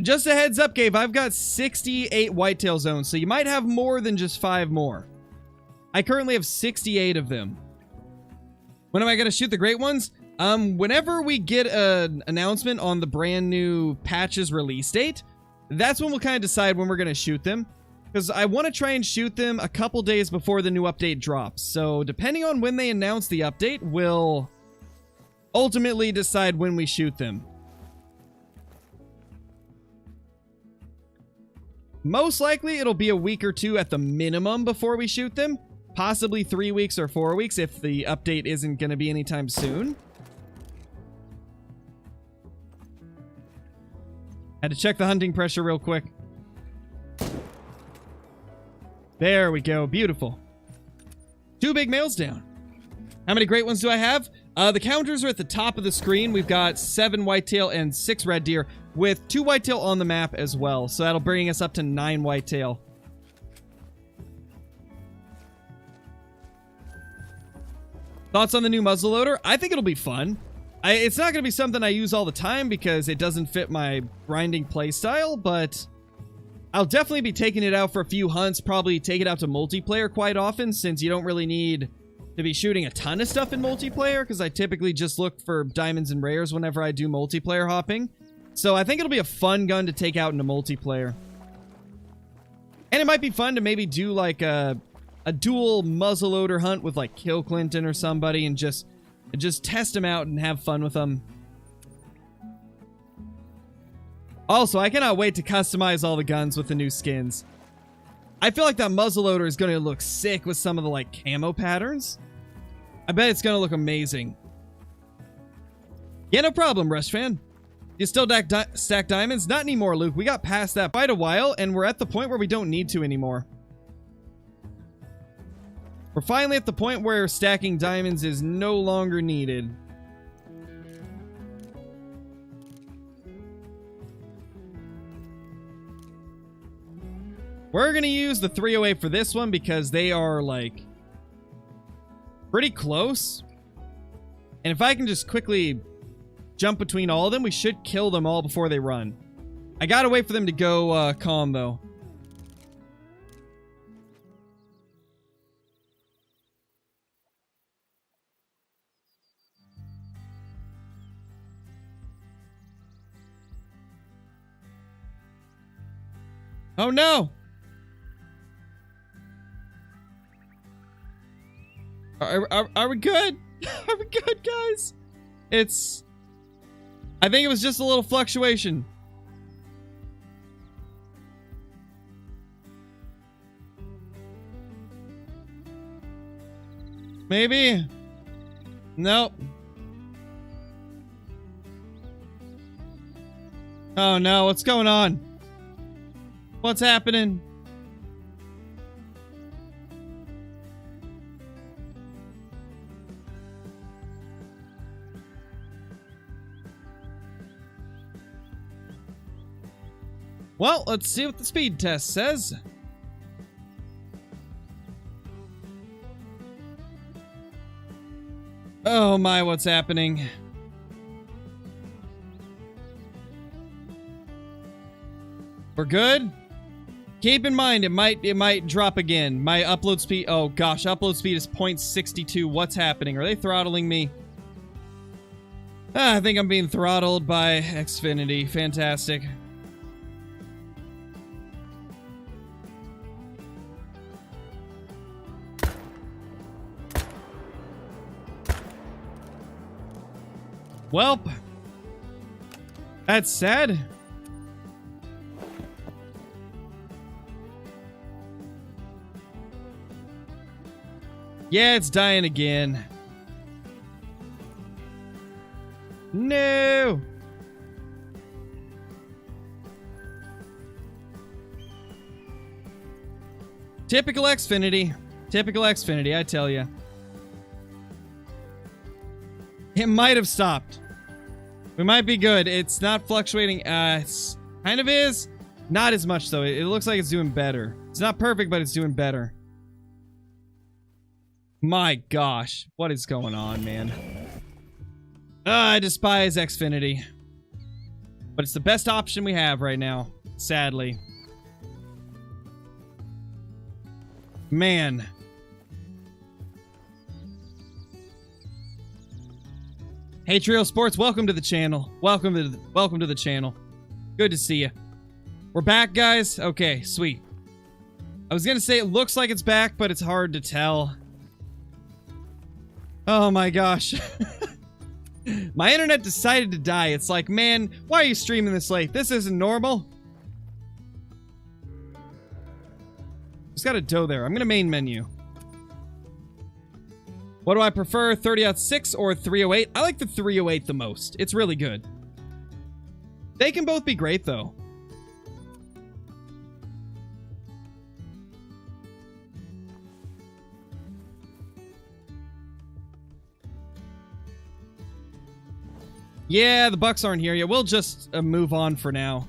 Just a heads up, Gabe, I've got 68 whitetail zones, so you might have more than just 5 more. I currently have 68 of them. When am I going to shoot the great ones? Whenever we get an announcement on the brand new patch's release date, that's when we'll kind of decide when we're going to shoot them. Because I want to try and shoot them a couple days before the new update drops. So depending on when they announce the update, we'll ultimately decide when we shoot them. Most likely it'll be a week or two at the minimum before we shoot them. Possibly 3 weeks or 4 weeks if the update isn't going to be anytime soon. Had to check the hunting pressure real quick. There we go. Beautiful. 2 big males down. How many great ones do I have? The counters are at the top of the screen. We've got 7 whitetail and 6 red deer with 2 whitetail on the map as well. So that'll bring us up to 9 whitetail. Thoughts on the new muzzleloader? I think it'll be fun. It's not going to be something I use all the time because it doesn't fit my grinding playstyle, but I'll definitely be taking it out for a few hunts, probably take it out to multiplayer quite often since you don't really need to be shooting a ton of stuff in multiplayer because I typically just look for diamonds and rares whenever I do multiplayer hopping. So I think it'll be a fun gun to take out into multiplayer. And it might be fun to maybe do like a dual muzzleloader hunt with like Kill Clinton or somebody and just test them out and have fun with them. Also, I cannot wait to customize all the guns with the new skins. I feel like that muzzleloader is going to look sick with some of the like camo patterns. I bet it's going to look amazing. Yeah, no problem, Rush fan. You still stack diamonds? Not anymore, Luke. We got past that quite a while, and we're at the point where we don't need to anymore. We're finally at the point where stacking diamonds is no longer needed. We're going to use the 308 for this one because they are, like, pretty close. And if I can just quickly jump between all of them, we should kill them all before they run. I got to wait for them to go calm, though. Oh, no! Are we good? Are we good, guys? I think it was just a little fluctuation. Maybe? Nope. Oh no, what's going on? What's happening? Well, let's see what the speed test says. Oh my, what's happening? We're good? Keep in mind, it might drop again. My upload speed, oh gosh, upload speed is 0.62. What's happening? Are they throttling me? I think I'm being throttled by Xfinity. Fantastic. Welp. That's sad. Yeah, it's dying again. No. Typical Xfinity. Typical Xfinity, I tell you. It might have stopped. We might be good. It's not fluctuating. It's kind of is. Not as much, though. It looks like it's doing better. It's not perfect, but it's doing better. My gosh. What is going on, man? I despise Xfinity. But it's the best option we have right now. Sadly. Man. Hey Trio Sports, welcome to the channel. Welcome to the channel. Good to see you. We're back, guys. Okay, sweet. I was gonna say it looks like it's back, but it's hard to tell. Oh my gosh. My internet decided to die. It's like, man, why are you streaming this late? This isn't normal. Just got a dough there. I'm gonna main menu. What do I prefer, 30.6 or 308? I like the 308 the most. It's really good. They can both be great, though. Yeah, the Bucks aren't here yet. We'll just move on for now.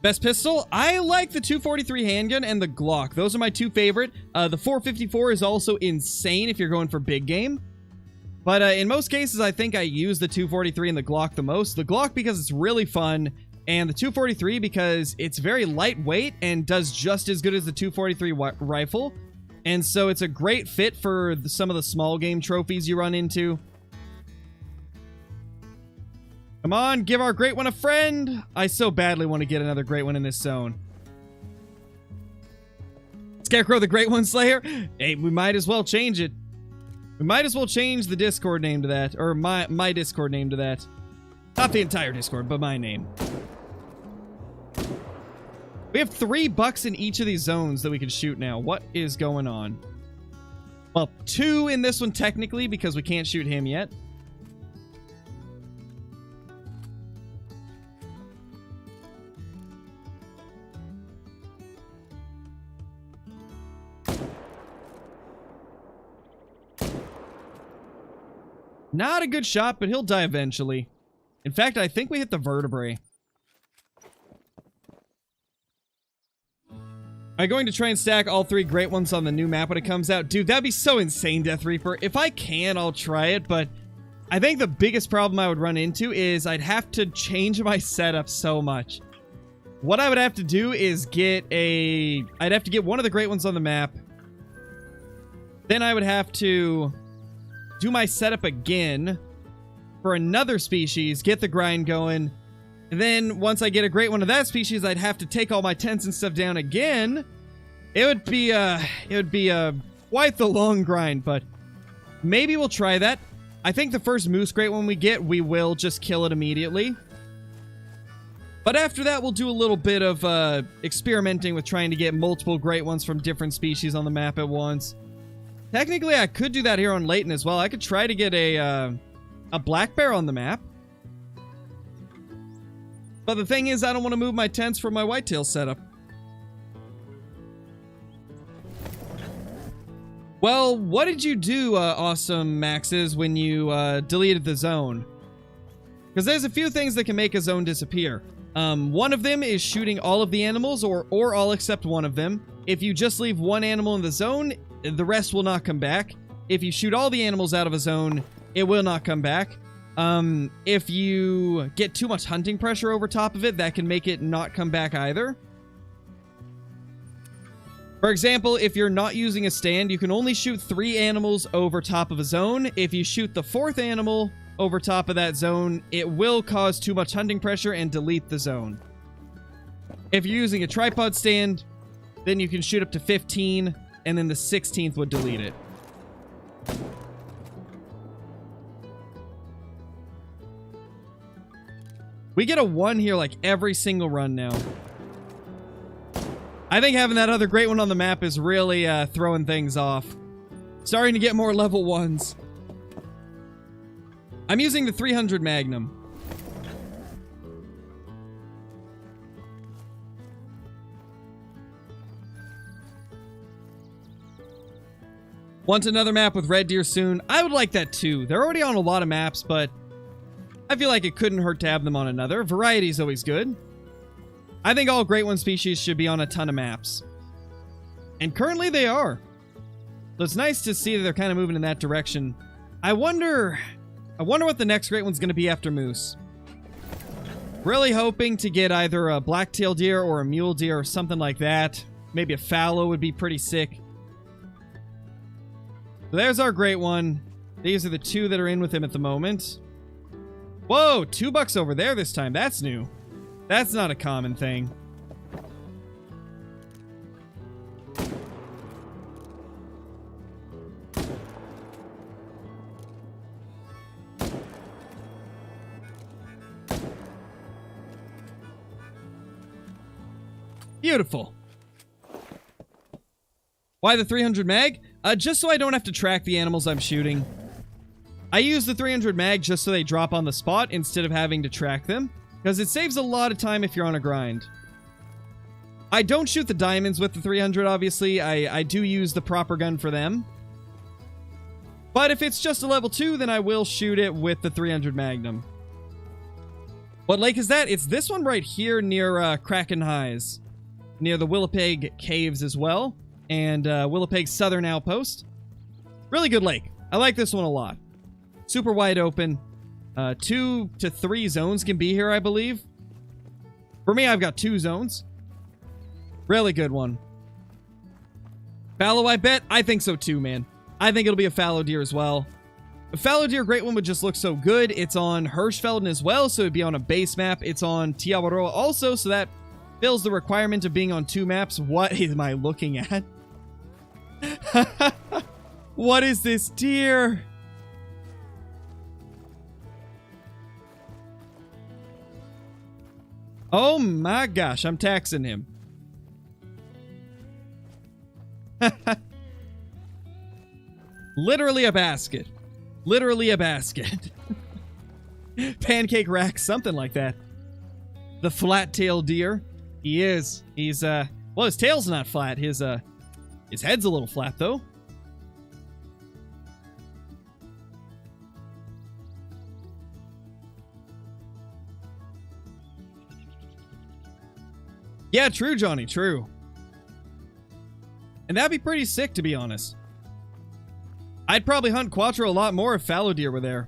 Best pistol? I like the 243 handgun and the Glock. Those are my two favorite. The 454 is also insane if you're going for big game. But in most cases, I think I use the 243 and the Glock the most. The Glock because it's really fun, and the 243 because it's very lightweight and does just as good as the 243 rifle. And so it's a great fit for some of the small game trophies you run into. Come on, give our great one a friend. I so badly want to get another great one in this zone. Scarecrow the Great One Slayer? Hey, we might as well change it. We might as well change the Discord name to that. Or my Discord name to that. Not the entire Discord, but my name. We have 3 bucks in each of these zones that we can shoot now. What is going on? Well, 2 in this one technically because we can't shoot him yet. Not a good shot, but he'll die eventually. In fact, I think we hit the vertebrae. Am I going to try and stack all 3 great ones on the new map when it comes out? Dude, that'd be so insane, Death Reaper. If I can, I'll try it, but I think the biggest problem I would run into is I'd have to change my setup so much. What I would have to do is I'd have to get one of the great ones on the map. Then I would have to do my setup again for another species, get the grind going, and then once I get a great one of that species, I'd have to take all my tents and stuff down again. It would be quite the long grind, but maybe we'll try that. I think the first moose great one we get, we will just kill it immediately. But after that, we'll do a little bit of experimenting with trying to get multiple great ones from different species on the map at once. Technically, I could do that here on Layton as well. I could try to get a black bear on the map. But the thing is, I don't want to move my tents from my whitetail setup. Well, what did you do, Awesome Maxes, when you deleted the zone? Because there's a few things that can make a zone disappear. One of them is shooting all of the animals, or all except one of them. If you just leave one animal in the zone, the rest will not come back. If you shoot all the animals out of a zone, it will not come back. If you get too much hunting pressure over top of it, that can make it not come back either. For example, if you're not using a stand, you can only shoot 3 animals over top of a zone. If you shoot the 4th animal over top of that zone, it will cause too much hunting pressure and delete the zone. If you're using a tripod stand, then you can shoot up to 15, and then the 16th would delete it. We get a 1 here like every single run now. I think having that other great one on the map is really throwing things off. Starting to get more level 1s. I'm using the 300 Magnum. Want another map with red deer soon? I would like that too. They're already on a lot of maps, but I feel like it couldn't hurt to have them on another. Variety is always good. I think all Great One species should be on a ton of maps. And currently they are. So it's nice to see that they're kind of moving in that direction. I wonder what the next Great One's going to be after moose. Really hoping to get either a black-tailed deer or a mule deer or something like that. Maybe a fallow would be pretty sick. So there's our Great One. These are the two that are in with him at the moment. Whoa, $2 over there this time. That's new. That's not a common thing. Beautiful. Why the 300 mag? Just so I don't have to track the animals I'm shooting. I use the 300 mag just so they drop on the spot instead of having to track them, because it saves a lot of time if you're on a grind. I don't shoot the diamonds with the 300, obviously. I do use the proper gun for them. But if it's just a level 2, then I will shoot it with the 300 Magnum. What lake is that? It's this one right here near Kraken Highs. Near the Willowpeg Caves as well. And Willowpeg Southern Outpost. Really good lake. I like this one a lot. Super wide open. 2 to 3 zones can be here, I believe. For me, I've got 2 zones. Really good one. Fallow, I bet? I think so too, man. I think it'll be a fallow deer as well. A fallow deer great one would just look so good. It's on Hirschfelden as well, so it'd be on a base map. It's on Tiawaroa also, so that fills the requirement of being on 2 maps. What am I looking at? What is this deer? Oh my gosh, I'm taxing him. Literally a basket. Literally a basket. Pancake rack, something like that. The flat-tailed deer. He is. He's, well, his tail's not flat. His head's a little flat, though. Yeah, true, Johnny, true. And that'd be pretty sick, to be honest. I'd probably hunt Quattro a lot more if fallow deer were there.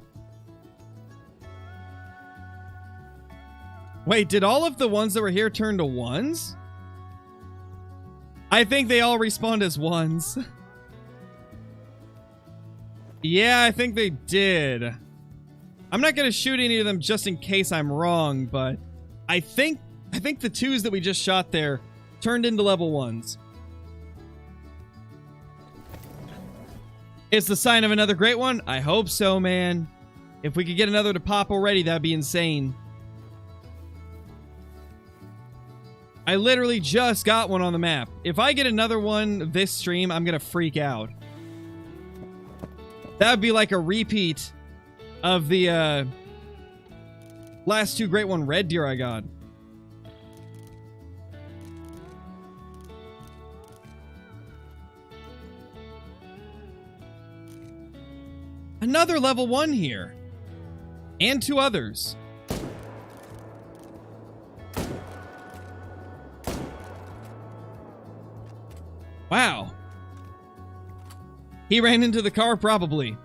Wait, did all of the ones that were here turn to 1s? I think they all respawned as 1s. Yeah, I think they did. I'm not going to shoot any of them just in case I'm wrong, but I think the 2s that we just shot there turned into level 1s. It's the sign of another great one? I hope so, man. If we could get another to pop already, that'd be insane. I literally just got one on the map. If I get another one this stream, I'm gonna freak out. That'd be like a repeat of the last 2 great one red deer I got. Another level 1 here. And 2 others. Wow. He ran into the car, probably.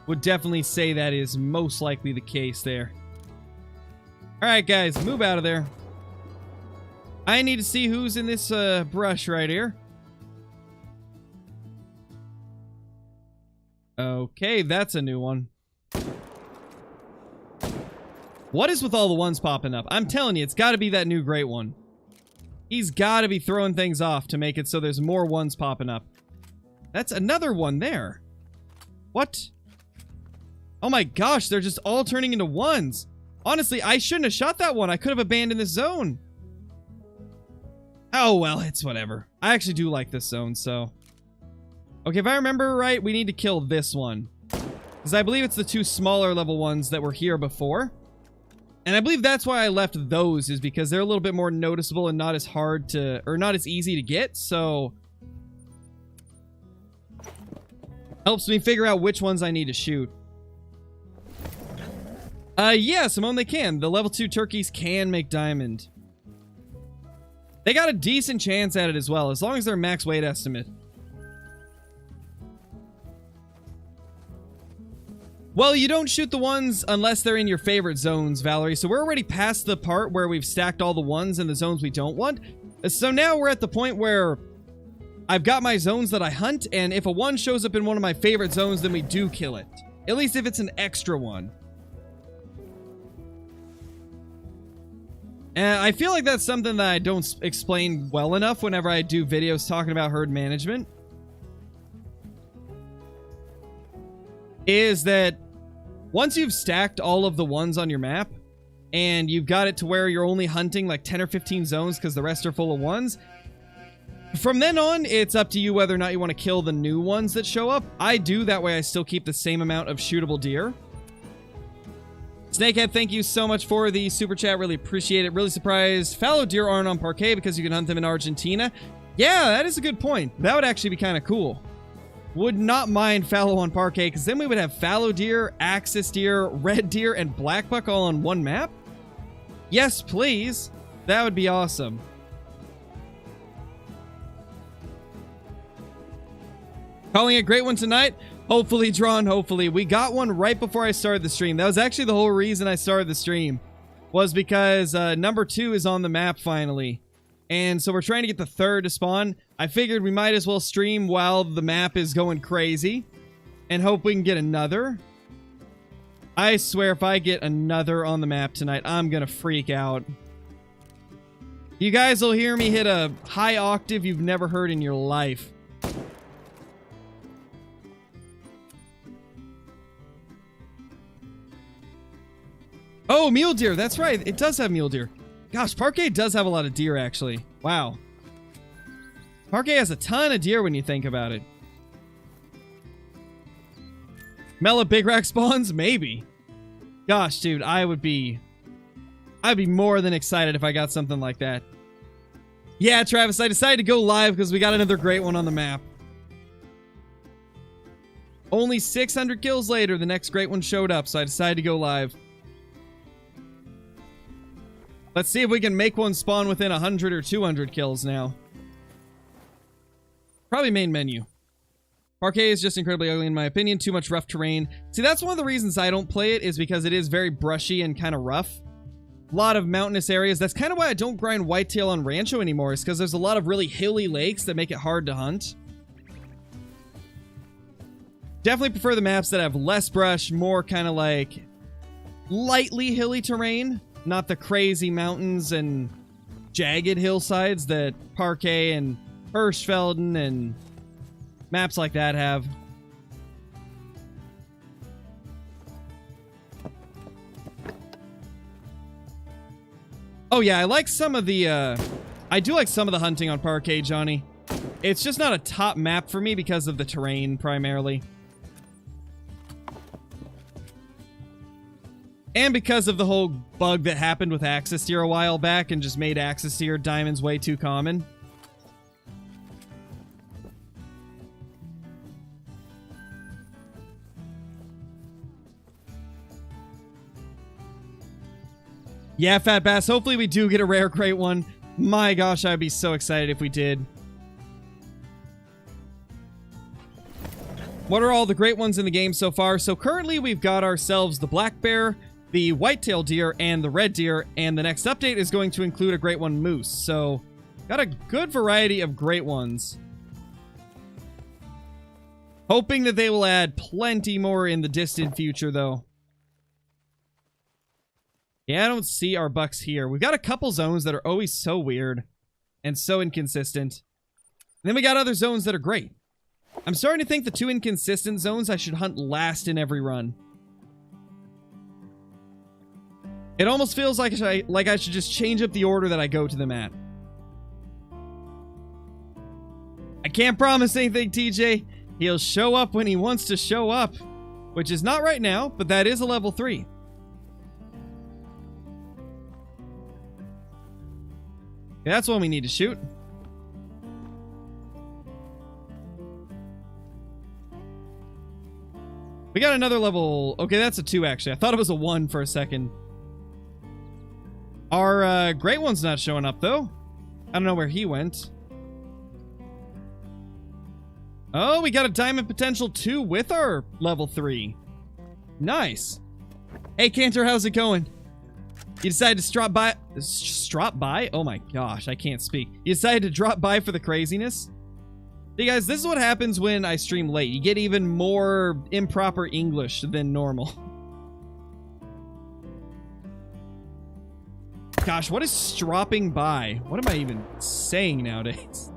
Would definitely say that is most likely the case there. Alright, guys, move out of there. I need to see who's in this brush right here. Okay, that's a new one. What is with all the 1s popping up? I'm telling you, it's got to be that new great one. He's got to be throwing things off to make it so there's more 1s popping up. That's another one there. What? Oh my gosh, they're just all turning into 1s. Honestly, I shouldn't have shot that one. I could have abandoned this zone. Oh, well, it's whatever. I actually do like this zone, so... Okay, if I remember right, we need to kill this one. Because I believe it's the 2 smaller level ones that were here before. And I believe that's why I left those, is because they're a little bit more noticeable and not as hard to... or not as easy to get, so... helps me figure out which ones I need to shoot. Yeah, Simone, they can. The level 2 turkeys can make diamond. They got a decent chance at it as well, as long as they're max weight estimate. Well, you don't shoot the 1s unless they're in your favorite zones, Valerie. So we're already past the part where we've stacked all the 1s in the zones we don't want. So now we're at the point where I've got my zones that I hunt, and if a 1 shows up in one of my favorite zones, then we do kill it. At least if it's an extra one. And I feel like that's something that I don't explain well enough whenever I do videos talking about herd management. Is that once you've stacked all of the ones on your map, and you've got it to where you're only hunting like 10 or 15 zones because the rest are full of ones, from then on, it's up to you whether or not you want to kill the new ones that show up. I do, that way I still keep the same amount of shootable deer. Snakehead, thank you so much for the super chat. Really appreciate it. Really surprised fallow deer aren't on Parquet because you can hunt them in Argentina. Yeah, that is a good point. That would actually be kind of cool. Would not mind fallow on Parquet, because then we would have fallow deer, axis deer, red deer, and black buck all on one map. Yes, please. That would be awesome. Calling a great one tonight. Hopefully, drawn, hopefully. We got one right before I started the stream. That was actually the whole reason I started the stream. Was because number 2 is on the map finally. And so we're trying to get the 3rd to spawn. I figured we might as well stream while the map is going crazy. And hope we can get another. I swear if I get another on the map tonight, I'm gonna freak out. You guys will hear me hit a high octave you've never heard in your life. Oh, mule deer. That's right. It does have mule deer. Gosh, Parquet does have a lot of deer, actually. Wow. Parquet has a ton of deer when you think about it. Mela Big Rack spawns? Maybe. Gosh, dude, I'd be more than excited if I got something like that. Yeah, Travis, I decided to go live because we got another great one on the map. Only 600 kills later, the next great one showed up, so I decided to go live. Let's see if we can make one spawn within 100 or 200 kills now. Probably main menu. Parquet is just incredibly ugly in my opinion. Too much rough terrain. See, that's one of the reasons I don't play it, is because it is very brushy and kind of rough. A lot of mountainous areas. That's kind of why I don't grind whitetail on Rancho anymore, is because there's a lot of really hilly lakes that make it hard to hunt. Definitely prefer the maps that have less brush, more kind of like lightly hilly terrain. Not the crazy mountains and jagged hillsides that Parquet and Hirschfelden and maps like that have. Oh yeah, I like some of the, I do like some of the hunting on Parquet, Johnny. It's just not a top map for me because of the terrain, primarily. And because of the whole bug that happened with Axis Deer a while back and just made Axis Deer diamonds way too common. Yeah, Fat Bass, hopefully we do get a rare great one. My gosh, I'd be so excited if we did. What are all the great ones in the game so far? So currently we've got ourselves the black bear, the whitetail deer, and the red deer, and the next update is going to include a great one moose. So, got a good variety of great ones. Hoping that they will add plenty more in the distant future, though. Yeah, I don't see our bucks here. We've got a couple zones that are always so weird and so inconsistent. And then we got other zones that are great. I'm starting to think the 2 inconsistent zones I should hunt last in every run. It almost feels like I should just change up the order that I go to them at. I can't promise anything, TJ. He'll show up when he wants to show up. Which is not right now, but that is a level 3. Okay, that's one we need to shoot. We got another level... Okay, that's a 2, actually. I thought it was a 1 for a second. Our great one's not showing up, though. I don't know where he went. Oh, we got a diamond potential 2 with our level 3. Nice. Hey, Cantor, how's it going? You decided to drop by... Drop by? Oh my gosh, I can't speak. You decided to drop by for the craziness? See, guys, this is what happens when I stream late. You get even more improper English than normal. Gosh, what is stropping by? What am I even saying nowadays?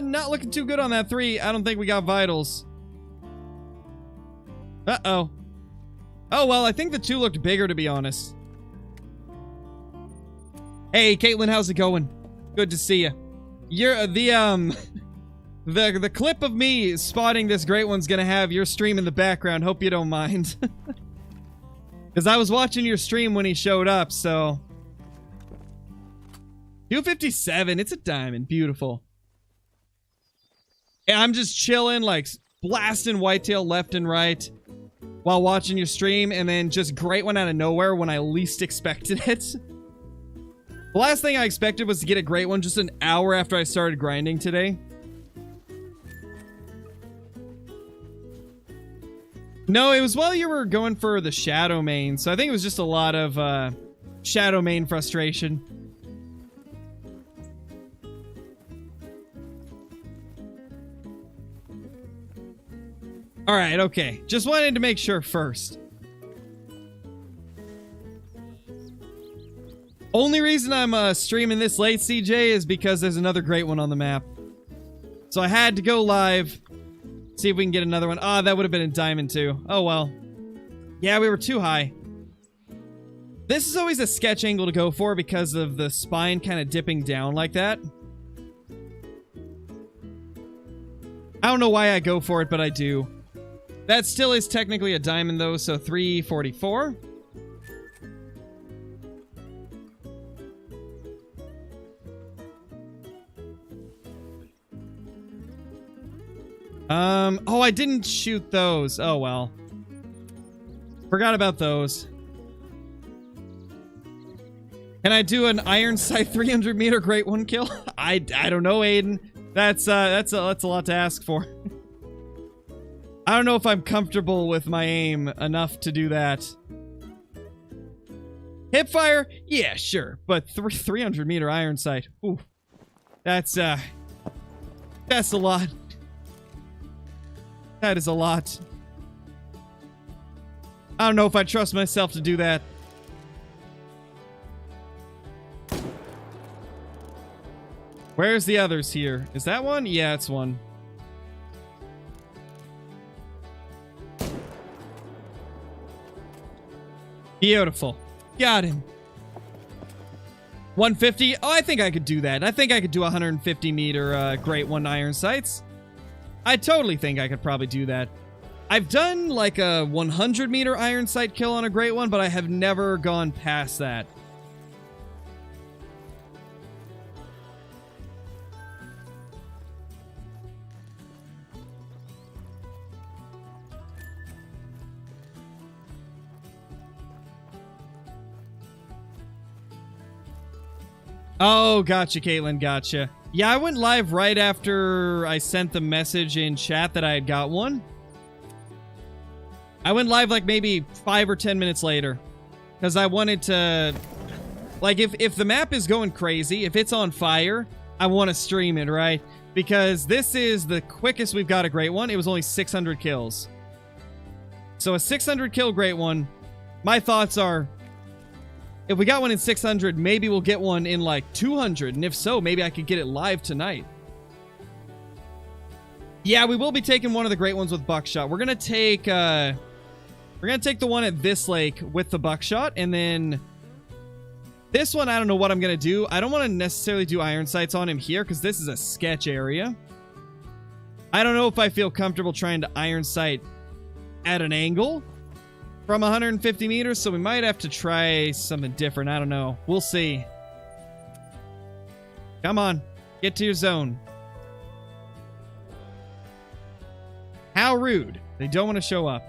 Not looking too good on that 3. I don't think we got vitals. Uh-oh. Oh, well, I think the 2 looked bigger, to be honest. Hey, Caitlin, how's it going? Good to see you. You're, the clip of me spotting this great one's gonna have your stream in the background. Hope you don't mind. Because I was watching your stream when he showed up, so... 257, it's a diamond. Beautiful. Yeah, I'm just chilling, like, blasting whitetail left and right while watching your stream, and then just great one out of nowhere when I least expected it. The last thing I expected was to get a great one just an hour after I started grinding today. No, it was while you were going for the shadow main, so I think it was just a lot of shadow main frustration. Alright, okay. Just wanted to make sure first. Only reason I'm streaming this late, CJ, is because there's another great one on the map. So I had to go live. See if we can get another one. Ah, that would have been a diamond too. Oh well. Yeah, we were too high. This is always a sketch angle to go for because of the spine kind of dipping down like that. I don't know why I go for it, but I do. That still is technically a diamond though, so 344. Oh, I didn't shoot those. Oh, well. Forgot about those. Can I do an iron sight 300 meter great one kill? I don't know, Aiden. That's a lot to ask for. I don't know if I'm comfortable with my aim enough to do that. Hipfire? Yeah, sure. But 300 meter iron sight. Ooh. That's a lot. That is a lot. I don't know if I trust myself to do that. Where's the others here? Is that one? Yeah, it's one. Beautiful. Got him. 150? Oh, I think I could do that. I think I could do 150 meter great one iron sights. I totally think I could probably do that. I've done like a 100 meter iron sight kill on a great one, but I have never gone past that. Oh, gotcha, Caitlin, gotcha. Yeah, I went live right after I sent the message in chat that I had got one. I went live like maybe 5 or 10 minutes later. Because I wanted to... Like, if the map is going crazy, if it's on fire, I want to stream it, right? Because this is the quickest we've got a great one. It was only 600 kills. So a 600 kill great one, my thoughts are... If we got one in 600, maybe we'll get one in like 200. And if so, maybe I could get it live tonight. Yeah, we will be taking one of the great ones with buckshot. We're gonna take the one at this lake with the buckshot, and then this one I don't know what I'm gonna do. I don't want to necessarily do iron sights on him here because this is a sketch area. I don't know if I feel comfortable trying to iron sight at an angle from 150 meters, so we might have to try something different. I don't know. We'll see. Come on. Get to your zone. How rude. They don't want to show up.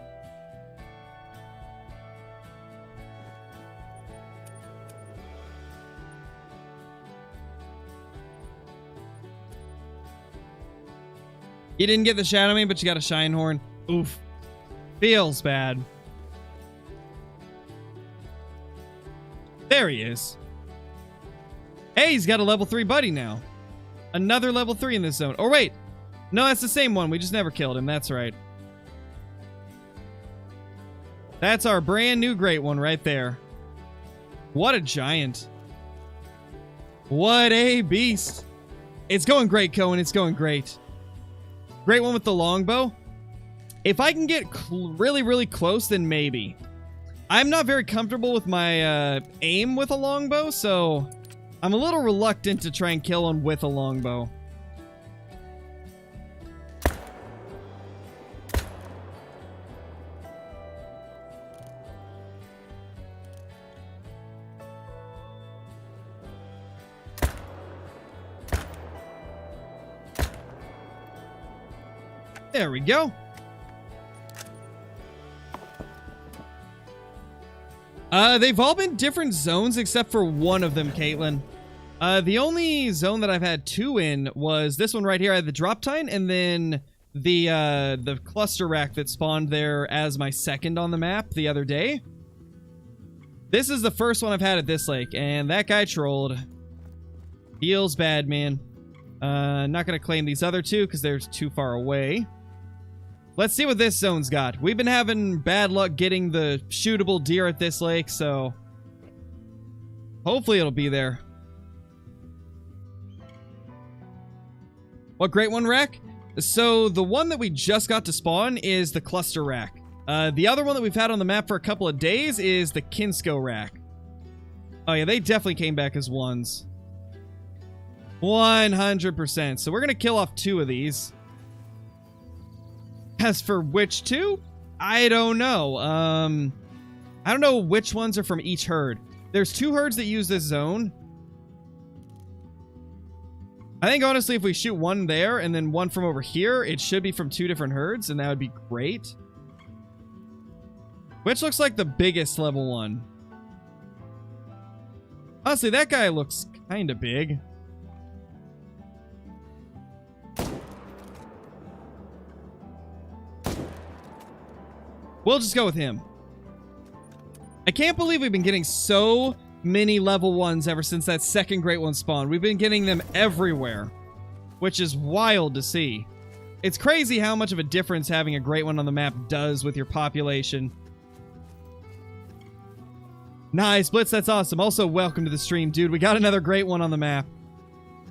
You didn't get the shadow main, but you got a shine horn. Oof. Feels bad. There he is. Hey, he's got a level 3 buddy now. Another level 3 in this zone. Or wait. No, that's the same one. We just never killed him. That's right. That's our brand new great one right there. What a giant. What a beast. It's going great, Cohen. It's going great. Great one with the longbow. If I can get really, really close, then maybe. I'm not very comfortable with my aim with a longbow, so I'm a little reluctant to try and kill him with a longbow. There we go. They've all been different zones except for one of them, Caitlin. The only zone that I've had 2 in was this one right here. I had the drop tine and then the cluster rack that spawned there as my second on the map the other day. This is the first one I've had at this lake, and that guy trolled. Feels bad, man. Not gonna claim these other 2 because they're too far away. Let's see what this zone's got. We've been having bad luck getting the shootable deer at this lake, so hopefully it'll be there. What great one rack? So the one that we just got to spawn is the cluster rack. The other one that we've had on the map for a couple of days is the Kinsko rack. Oh yeah, they definitely came back as ones. 100%. So we're going to kill off 2 of these. As for which 2, I don't know. I don't know which ones are from each herd. There's 2 herds that use this zone. I think, honestly, if we shoot one there and then one from over here, it should be from 2 different herds, and that would be great. Which looks like the biggest level one. Honestly, that guy looks kind of big. We'll just go with him. I can't believe we've been getting so many level 1s ever since that second great one spawned. We've been getting them everywhere, which is wild to see. It's crazy how much of a difference having a great one on the map does with your population. Nice, Blitz, that's awesome. Also, welcome to the stream, dude. We got another great one on the map.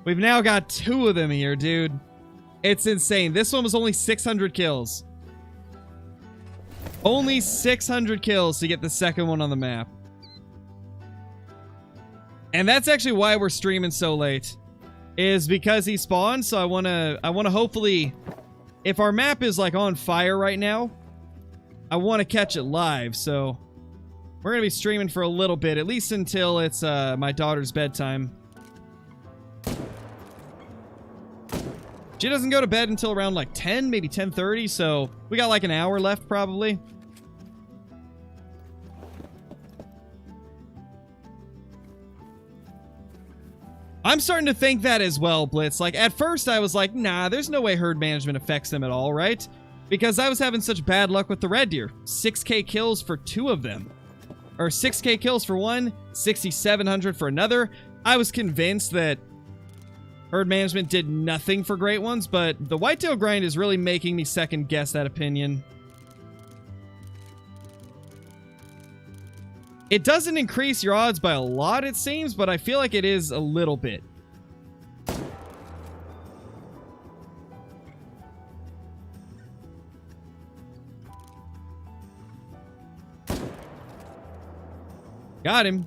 We've now got 2 of them here, dude. It's insane. This one was only 600 kills. Only 600 kills to get the second one on the map. And that's actually why we're streaming so late. Is because he spawned, so I wanna hopefully, if our map is like on fire right now, I wanna catch it live, so we're gonna be streaming for a little bit, at least until it's my daughter's bedtime. She doesn't go to bed until around like 10, maybe 10:30, so we got like an hour left probably. I'm starting to think that as well, Blitz. Like, at first I was like, nah, there's no way herd management affects them at all, right? Because I was having such bad luck with the red deer. 6k kills for 2 of them. Or 6k kills for one, 6,700 for another. I was convinced that herd management did nothing for great ones, but the whitetail grind is really making me second guess that opinion. It doesn't increase your odds by a lot, it seems, but I feel like it is a little bit. Got him.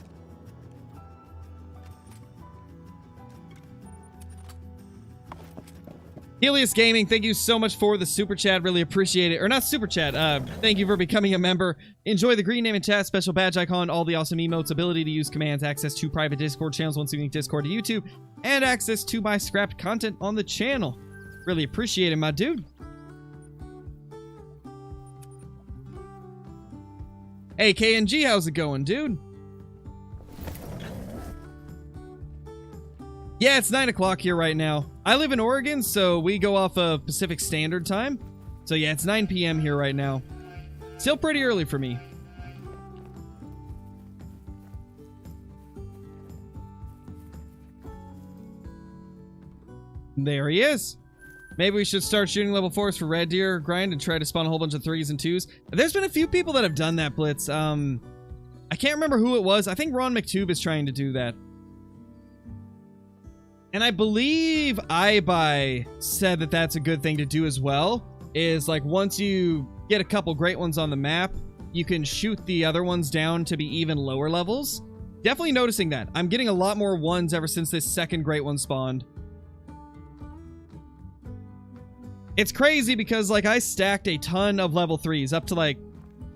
Helios Gaming, thank you so much for the super chat. Really appreciate it. Or not super chat. Thank you for becoming a member. Enjoy the green name and chat, special badge icon, all the awesome emotes, ability to use commands, access to private Discord channels, once unique Discord to YouTube, and access to my scrapped content on the channel. Really appreciate it, my dude. Hey, KNG, how's it going, dude? Yeah, it's 9 o'clock here right now. I live in Oregon, so we go off of Pacific Standard Time. So yeah, it's 9 p.m. here right now. Still pretty early for me. There he is. Maybe we should start shooting level 4s for red deer grind and try to spawn a whole bunch of 3s and 2s. There's been a few people that have done that, Blitz. I can't remember who it was. I think Ron McTube is trying to do that. And I believe iBuy said that that's a good thing to do as well. Is like once you get a couple great ones on the map, you can shoot the other ones down to be even lower levels. Definitely noticing that. I'm getting a lot more 1s ever since this second great one spawned. It's crazy because, like, I stacked a ton of level 3s up to, like,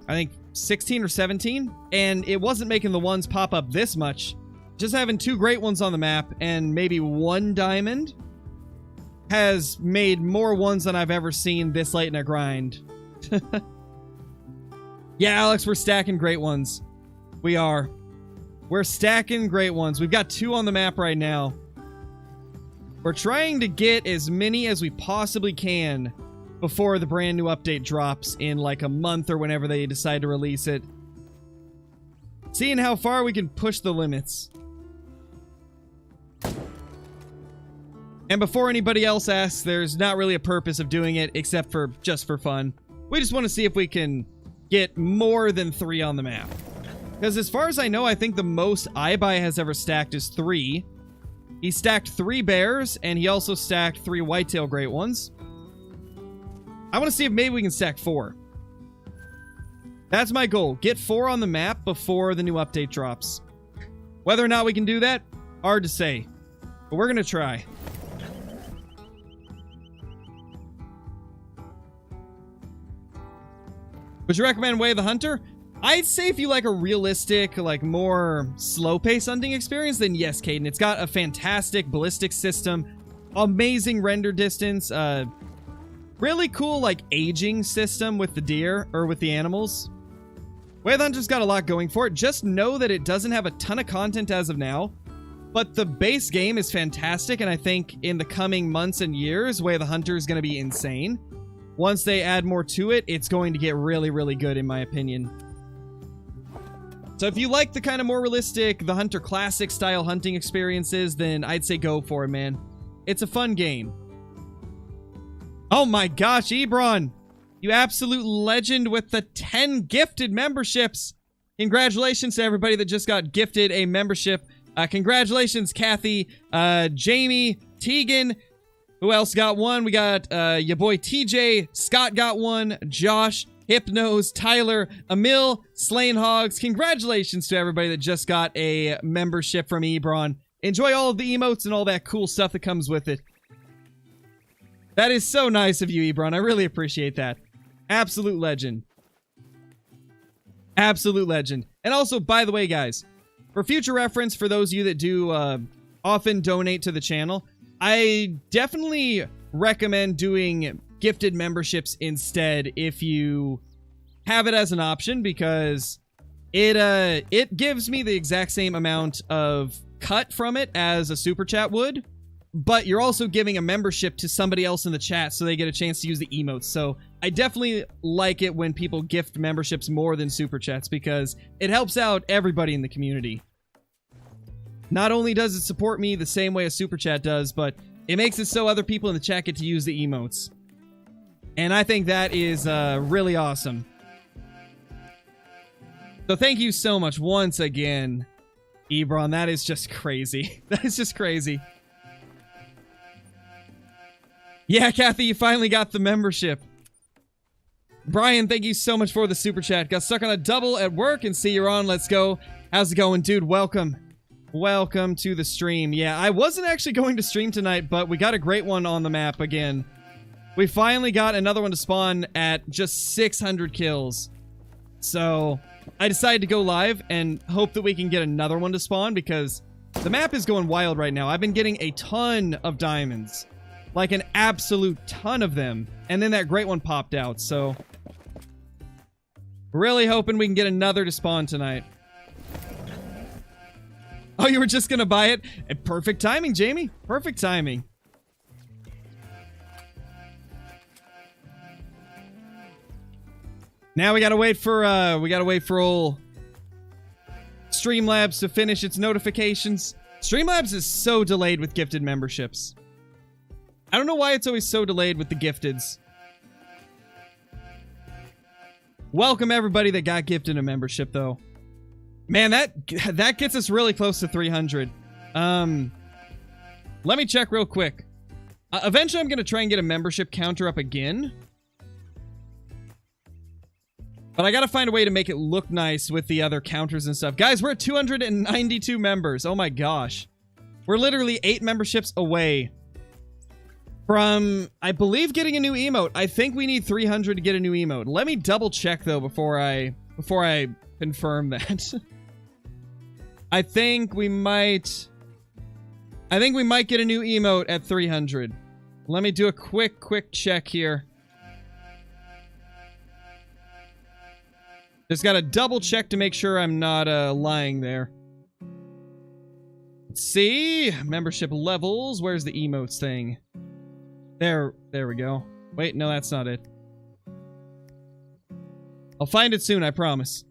I think 16 or 17, and it wasn't making the 1s pop up this much. Just having 2 great ones on the map and maybe 1 diamond has made more 1s than I've ever seen this late in a grind. Yeah, Alex, we're stacking great ones. We are. We're stacking great ones. We've got 2 on the map right now. We're trying to get as many as we possibly can before the brand new update drops in like a month or whenever they decide to release it. Seeing how far we can push the limits. And before anybody else asks, there's not really a purpose of doing it except for just for fun. We just want to see if we can get more than 3 on the map. Because as far as I know, I think the most iBuy has ever stacked is 3. He stacked 3 bears, and he also stacked 3 whitetail great ones. I want to see if maybe we can stack 4. That's my goal. Get 4 on the map before the new update drops. Whether or not we can do that, hard to say. But we're going to try. Would you recommend Way of the Hunter? I'd say if you like a realistic, like more slow-paced hunting experience, then yes, Caden. It's got a fantastic ballistic system, amazing render distance, really cool like aging system with the deer, or with the animals. Way of the Hunter's got a lot going for it. Just know that it doesn't have a ton of content as of now, but the base game is fantastic, and I think in the coming months and years, Way of the Hunter is going to be insane. Once they add more to it, it's going to get really, really good, in my opinion. So if you like the kind of more realistic, the Hunter Classic style hunting experiences, then I'd say go for it, man. It's a fun game. Oh my gosh, Ebron! You absolute legend with the 10 gifted memberships! Congratulations to everybody that just got gifted a membership. Congratulations, Kathy, Jamie, Tegan. Who else got one? We got your boy TJ, Scott got one, Josh, Hypnose, Tyler, Emil, Slain Hogs. Congratulations to everybody that just got a membership from Ebron. Enjoy all of the emotes and all that cool stuff that comes with it. That is so nice of you, Ebron. I really appreciate that. Absolute legend. Absolute legend. And also, by the way, guys, for future reference, for those of you that do often donate to the channel, I definitely recommend doing gifted memberships instead if you have it as an option, because it gives me the exact same amount of cut from it as a super chat would, but you're also giving a membership to somebody else in the chat so they get a chance to use the emotes. So I definitely like it when people gift memberships more than super chats, because it helps out everybody in the community. Not only does it support me the same way a super chat does, but it makes it so other people in the chat get to use the emotes. And I think that is really awesome. So thank you so much once again, Ebron. That is just crazy. That is just crazy. Yeah, Kathy, you finally got the membership. Brian, thank you so much for the super chat. Got stuck on a double at work and see you're on. Let's go. How's it going, dude? Welcome. Welcome to the stream. Yeah, I wasn't actually going to stream tonight, but we got a great one on the map again. We finally got another one to spawn at just 600 kills. So I decided to go live and hope that we can get another one to spawn, because the map is going wild right now. I've been getting a ton of diamonds. Like an absolute ton of them. And then that great one popped out, so really hoping we can get another to spawn tonight. Oh, you were just gonna buy it? Perfect timing, Jamie. Perfect timing. Now we gotta wait for old Streamlabs to finish its notifications. Streamlabs is so delayed with gifted memberships. I don't know why it's always so delayed with the gifteds. Welcome everybody that got gifted a membership, though. Man, that gets us really close to 300. Let me check real quick. Eventually, I'm going to try and get a membership counter up again. But I got to find a way to make it look nice with the other counters and stuff. Guys, we're at 292 members. Oh my gosh. We're literally 8 memberships away from, I believe, getting a new emote. I think we need 300 to get a new emote. Let me double check, though, before I confirm that. I think we might get a new emote at 300. Let me do a quick check here. Just gotta double check to make sure I'm not lying there. Let's see. Membership levels. Where's the emotes thing? There we go. Wait, no, that's not it. I'll find it soon, I promise.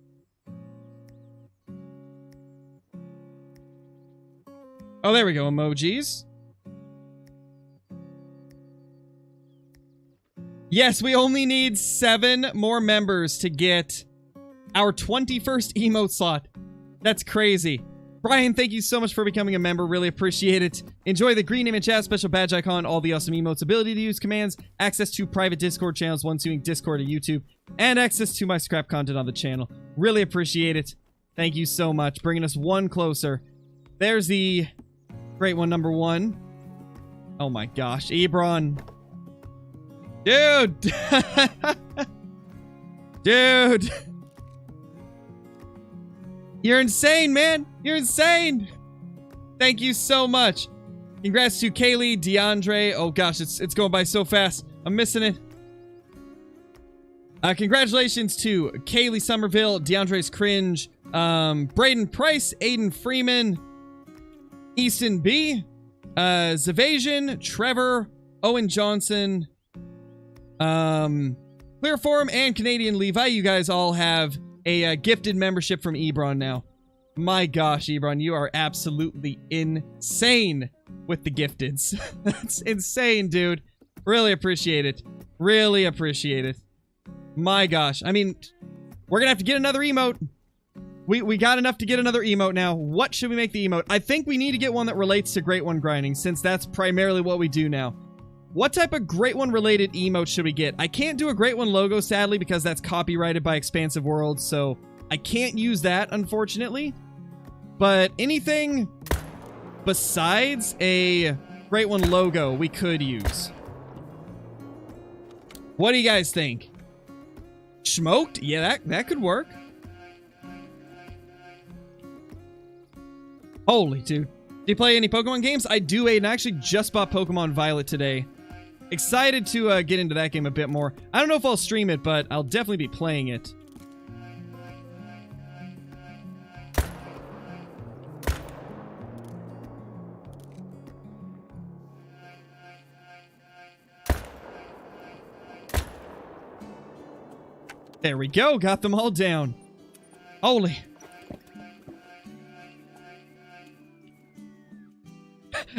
Oh, there we go. Emojis. Yes, we only need 7 more members to get our 21st emote slot. That's crazy. Brian, thank you so much for becoming a member. Really appreciate it. Enjoy the green image chat, special badge icon, all the awesome emotes, ability to use commands, access to private Discord channels, one suing Discord or YouTube, and access to my scrap content on the channel. Really appreciate it. Thank you so much. Bringing us one closer. There's the great one, number 1. Oh my gosh. Ebron. Dude. Dude. You're insane, man. You're insane. Thank you so much. Congrats to Kaylee, DeAndre. Oh gosh, it's going by so fast. I'm missing it. Congratulations to Kaylee Somerville, DeAndre's Cringe, Braden Price, Aiden Freeman, Easton B, Zavasion, Trevor, Owen Johnson, Clearform, and Canadian Levi. You guys all have a gifted membership from Ebron now. My gosh, Ebron, you are absolutely insane with the gifteds. That's insane, dude. Really appreciate it. Really appreciate it. My gosh. I mean, we're gonna have to get another emote. We got enough to get another emote now. What should we make the emote? I think we need to get one that relates to Great One grinding, since that's primarily what we do now. What type of Great One related emote should we get? I can't do a Great One logo, sadly, because that's copyrighted by Expansive Worlds, so I can't use that, unfortunately. But anything besides a Great One logo we could use. What do you guys think? Smoked? Yeah, that could work. Holy dude. Do you play any Pokemon games? I do, Aiden. I actually just bought Pokemon Violet today. Excited to get into that game a bit more. I don't know if I'll stream it, but I'll definitely be playing it. There we go. Got them all down. Holy.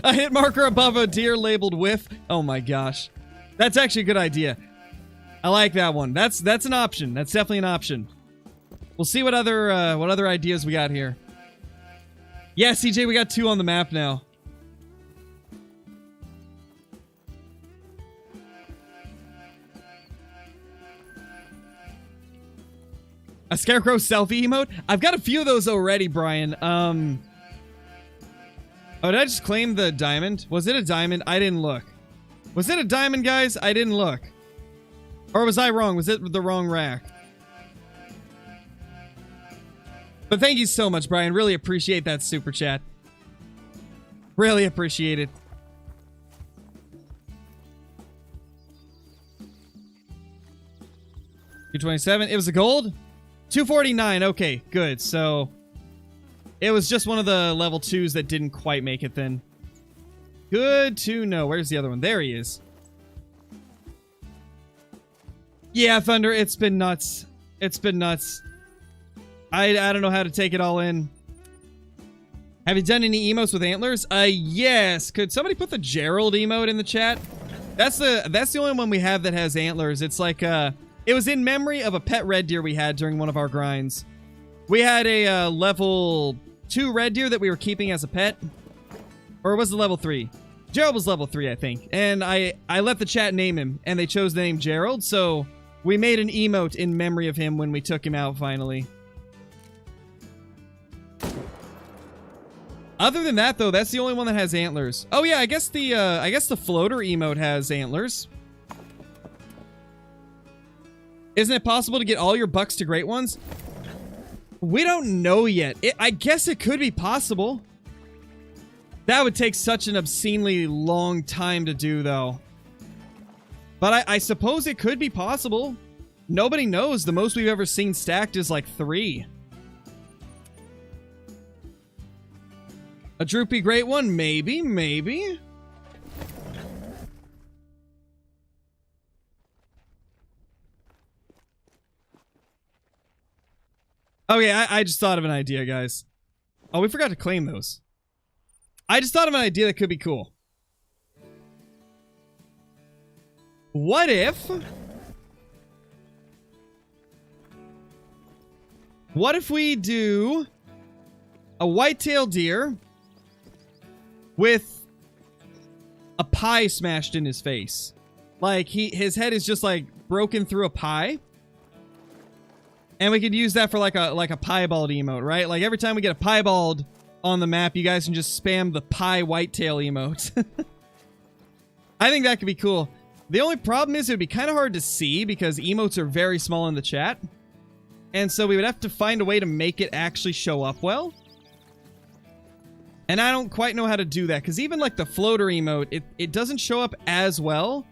A hit marker above a deer labeled whiff. Oh my gosh. That's actually a good idea. I like that one. That's an option. That's definitely an option. We'll see what other ideas we got here. Yeah, CJ, we got 2 on the map now. A Scarecrow selfie emote? I've got a few of those already, Brian. Oh, did I just claim the diamond? Was it a diamond? I didn't look. Was it a diamond, guys? I didn't look. Or was I wrong? Was it the wrong rack? But thank you so much, Brian. Really appreciate that super chat. Really appreciate it. $227. It was a gold? $249. Okay, good. So it was just one of the level 2s that didn't quite make it then. Good to know. Where's the other one? There he is. Yeah, Thunder, it's been nuts. It's been nuts. I don't know how to take it all in. Have you done any emotes with antlers? Yes. Could somebody put the Gerald emote in the chat? That's the only one we have that has antlers. It's like it was in memory of a pet red deer we had during one of our grinds. We had a level 2 red deer that we were keeping as a pet. Or was it level 3? Gerald was level 3, I think. And I let the chat name him, and they chose the name Gerald, so we made an emote in memory of him when we took him out finally. Other than that, though, that's the only one that has antlers. Oh yeah, I guess the floater emote has antlers. Isn't it possible to get all your bucks to great ones? We don't know yet. I guess it could be possible. That would take such an obscenely long time to do, though. But I suppose it could be possible. Nobody knows. The most we've ever seen stacked is like 3. A droopy great one? Maybe, maybe. Okay, I just thought of an idea, guys. Oh, we forgot to claim those. I just thought of an idea that could be cool. What if we do a white-tailed deer with a pie smashed in his face? Like, his head is just, like, broken through a pie. And we could use that for, like a piebald emote, right? Like, every time we get a piebald on the map, you guys can just spam the pie whitetail emote. I think that could be cool. The only problem is it would be kind of hard to see because emotes are very small in the chat. And so we would have to find a way to make it actually show up well. And I don't quite know how to do that, because even like the floater emote, it doesn't show up as well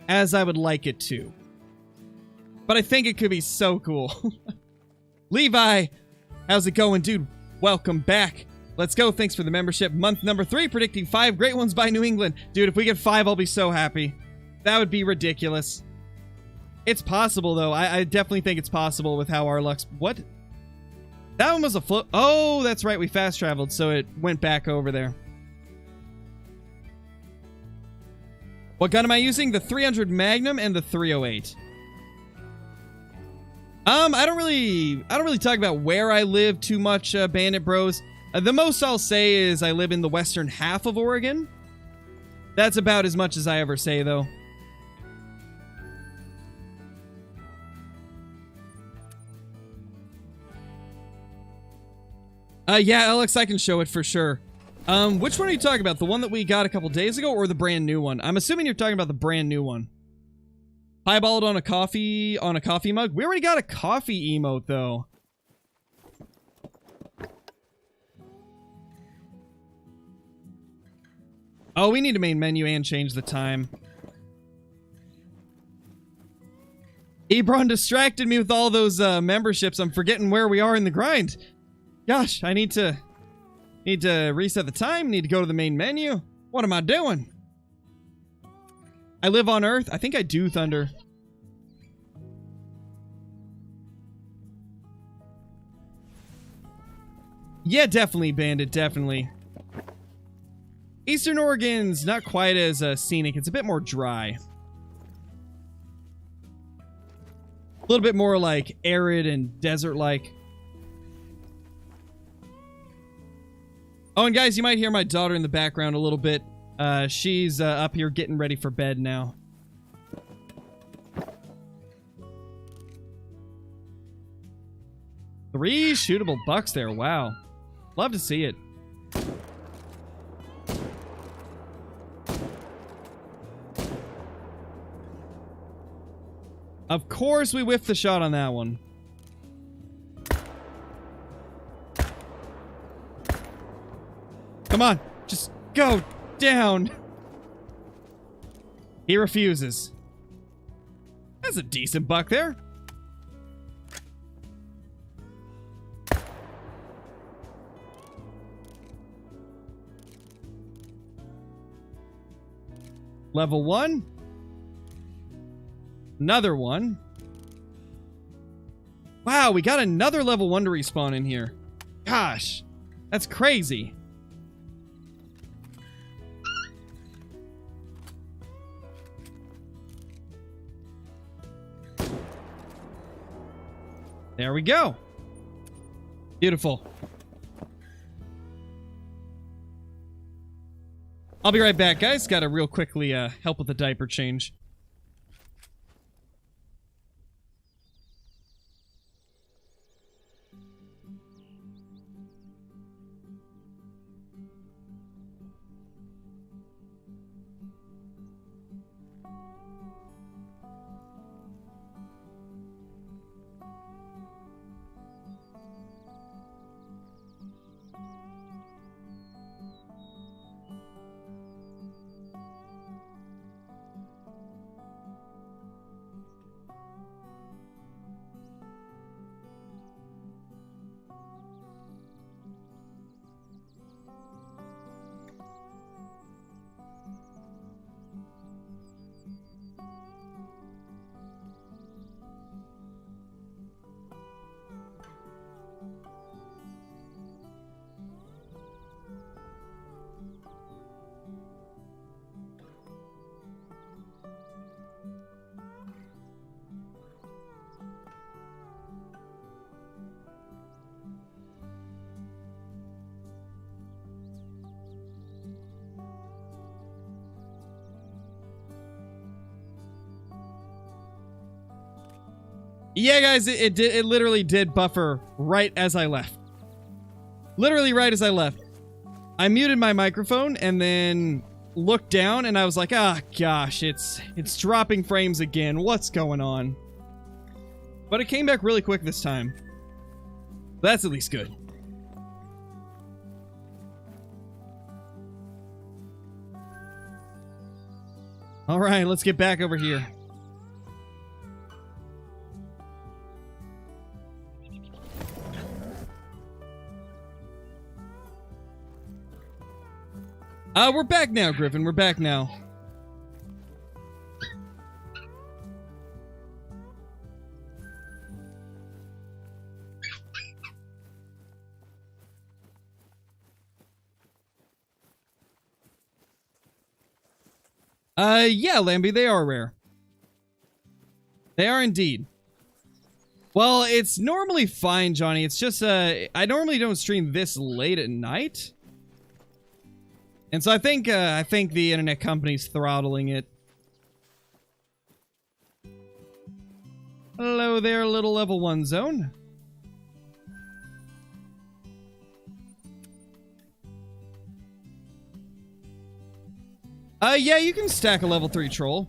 as I would like it to. But I think it could be so cool. Levi, how's it going, dude? Welcome back. Let's go. Thanks for the membership. Month number 3, predicting 5 great ones by New England. Dude, if we get 5, I'll be so happy. That would be ridiculous. It's possible, though. I definitely think it's possible with how our luck's... What? That one was a float. Oh, that's right. We fast traveled, so it went back over there. What gun am I using? The 300 Magnum and the 308. I don't really talk about where I live too much, Bandit Bros. The most I'll say is I live in the western half of Oregon. That's about as much as I ever say, though. Yeah, Alex, I can show it for sure. Which one are you talking about? The one that we got a couple days ago or the brand new one? I'm assuming you're talking about the brand new one. Piebald on a coffee mug? We already got a coffee emote, though. Oh, we need a main menu and change the time. Ebron distracted me with all those memberships. I'm forgetting where we are in the grind. Gosh, I need to reset the time. Need to go to the main menu. What am I doing? I live on Earth. I think I do, Thunder. Yeah, definitely, Bandit. Definitely. Eastern Oregon's not quite as scenic. It's a bit more dry. A little bit more like arid and desert-like. Oh, and guys, you might hear my daughter in the background a little bit. She's up here getting ready for bed now. Three shootable bucks there. Wow. Love to see it. Of course we whiffed the shot on that one. Come on, just go down. He refuses. That's a decent buck there. Level 1. Another one. Wow, we got another level 1 to respawn in here. Gosh, that's crazy. There we go. Beautiful. I'll be right back, guys. Gotta real quickly help with the diaper change. Yeah, guys, it literally did buffer right as I left. Literally right as I left. I muted my microphone and then looked down and I was like, ah, gosh, it's dropping frames again. What's going on? But it came back really quick this time. That's at least good. All right, let's get back over here. We're back now, Griffin. We're back now. Yeah, Lambie, they are rare. They are indeed. Well, it's normally fine, Johnny. It's just, I normally don't stream this late at night. And so I think the internet company's throttling it. Hello there, little level 1 zone. Yeah, you can stack a level 3 troll.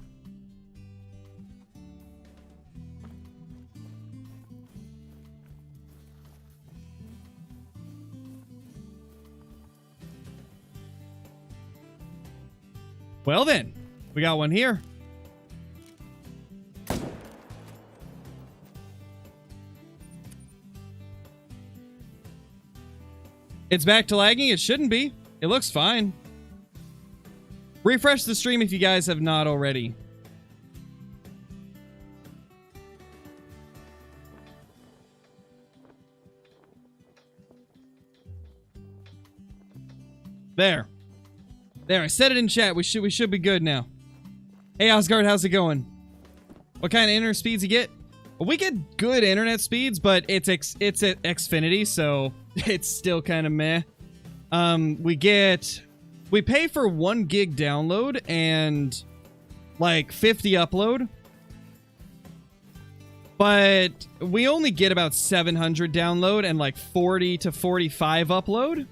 Well then, we got one here. It's back to lagging. It shouldn't be. It looks fine. Refresh the stream if you guys have not already. There. There, I said it in chat. We should be good now. Hey, Osgard, how's it going? What kind of internet speeds you get? Well, we get good internet speeds, but it's at Xfinity, so it's still kind of meh. We pay for 1 gig download and like 50 upload. But we only get about 700 download and like 40 to 45 upload.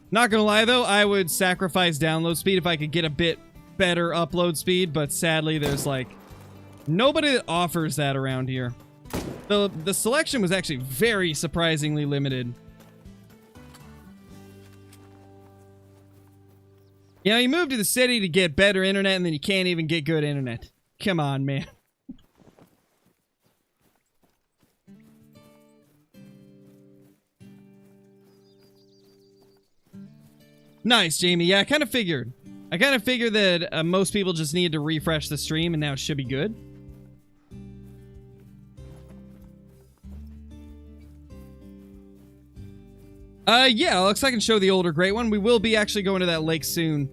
Not gonna lie though, I would sacrifice download speed if I could get a bit better upload speed, but sadly there's like nobody that offers that around here. The selection was actually very surprisingly limited. You know, you move to the city to get better internet and then you can't even get good internet. Come on, man. Nice, Jamie. Yeah, I kind of figured. that most people just need to refresh the stream and now it should be good. Yeah, looks like I can show the older great one. We will be actually going to that lake soon.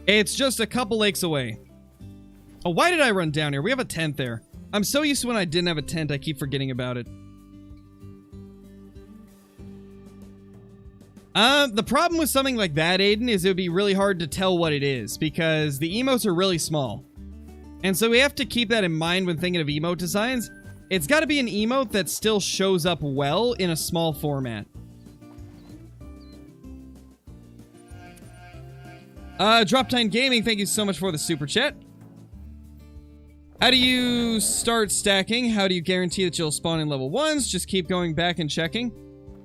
It's just a couple lakes away. Oh, why did I run down here? We have a tent there. I'm so used to when I didn't have a tent, I keep forgetting about it. The problem with something like that, Aiden, is it would be really hard to tell what it is, because the emotes are really small. And so we have to keep that in mind when thinking of emote designs. It's got to be an emote that still shows up well in a small format. Droptime Gaming, thank you so much for the super chat. How do you start stacking? How do you guarantee that you'll spawn in level 1s? Just keep going back and checking.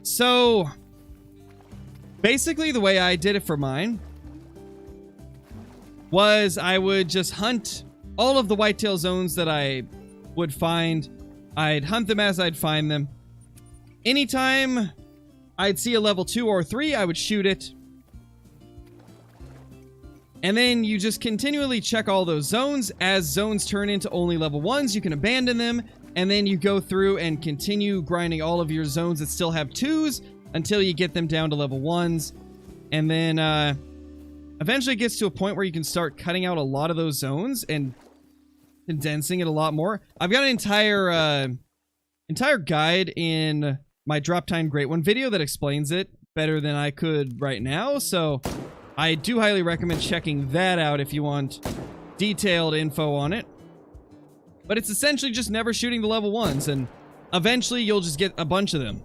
So, basically the way I did it for mine was I would just hunt all of the whitetail zones that I would find. I'd hunt them as I'd find them. Anytime I'd see a level 2 or 3, I would shoot it. And then you just continually check all those zones. As zones turn into only level 1s, you can abandon them. And then you go through and continue grinding all of your zones that still have 2s until you get them down to level 1s. And then eventually it gets to a point where you can start cutting out a lot of those zones and condensing it a lot more. I've got an entire guide in my Drop Time Great One video that explains it better than I could right now. So I do highly recommend checking that out if you want detailed info on it. But it's essentially just never shooting the level 1s, and eventually you'll just get a bunch of them.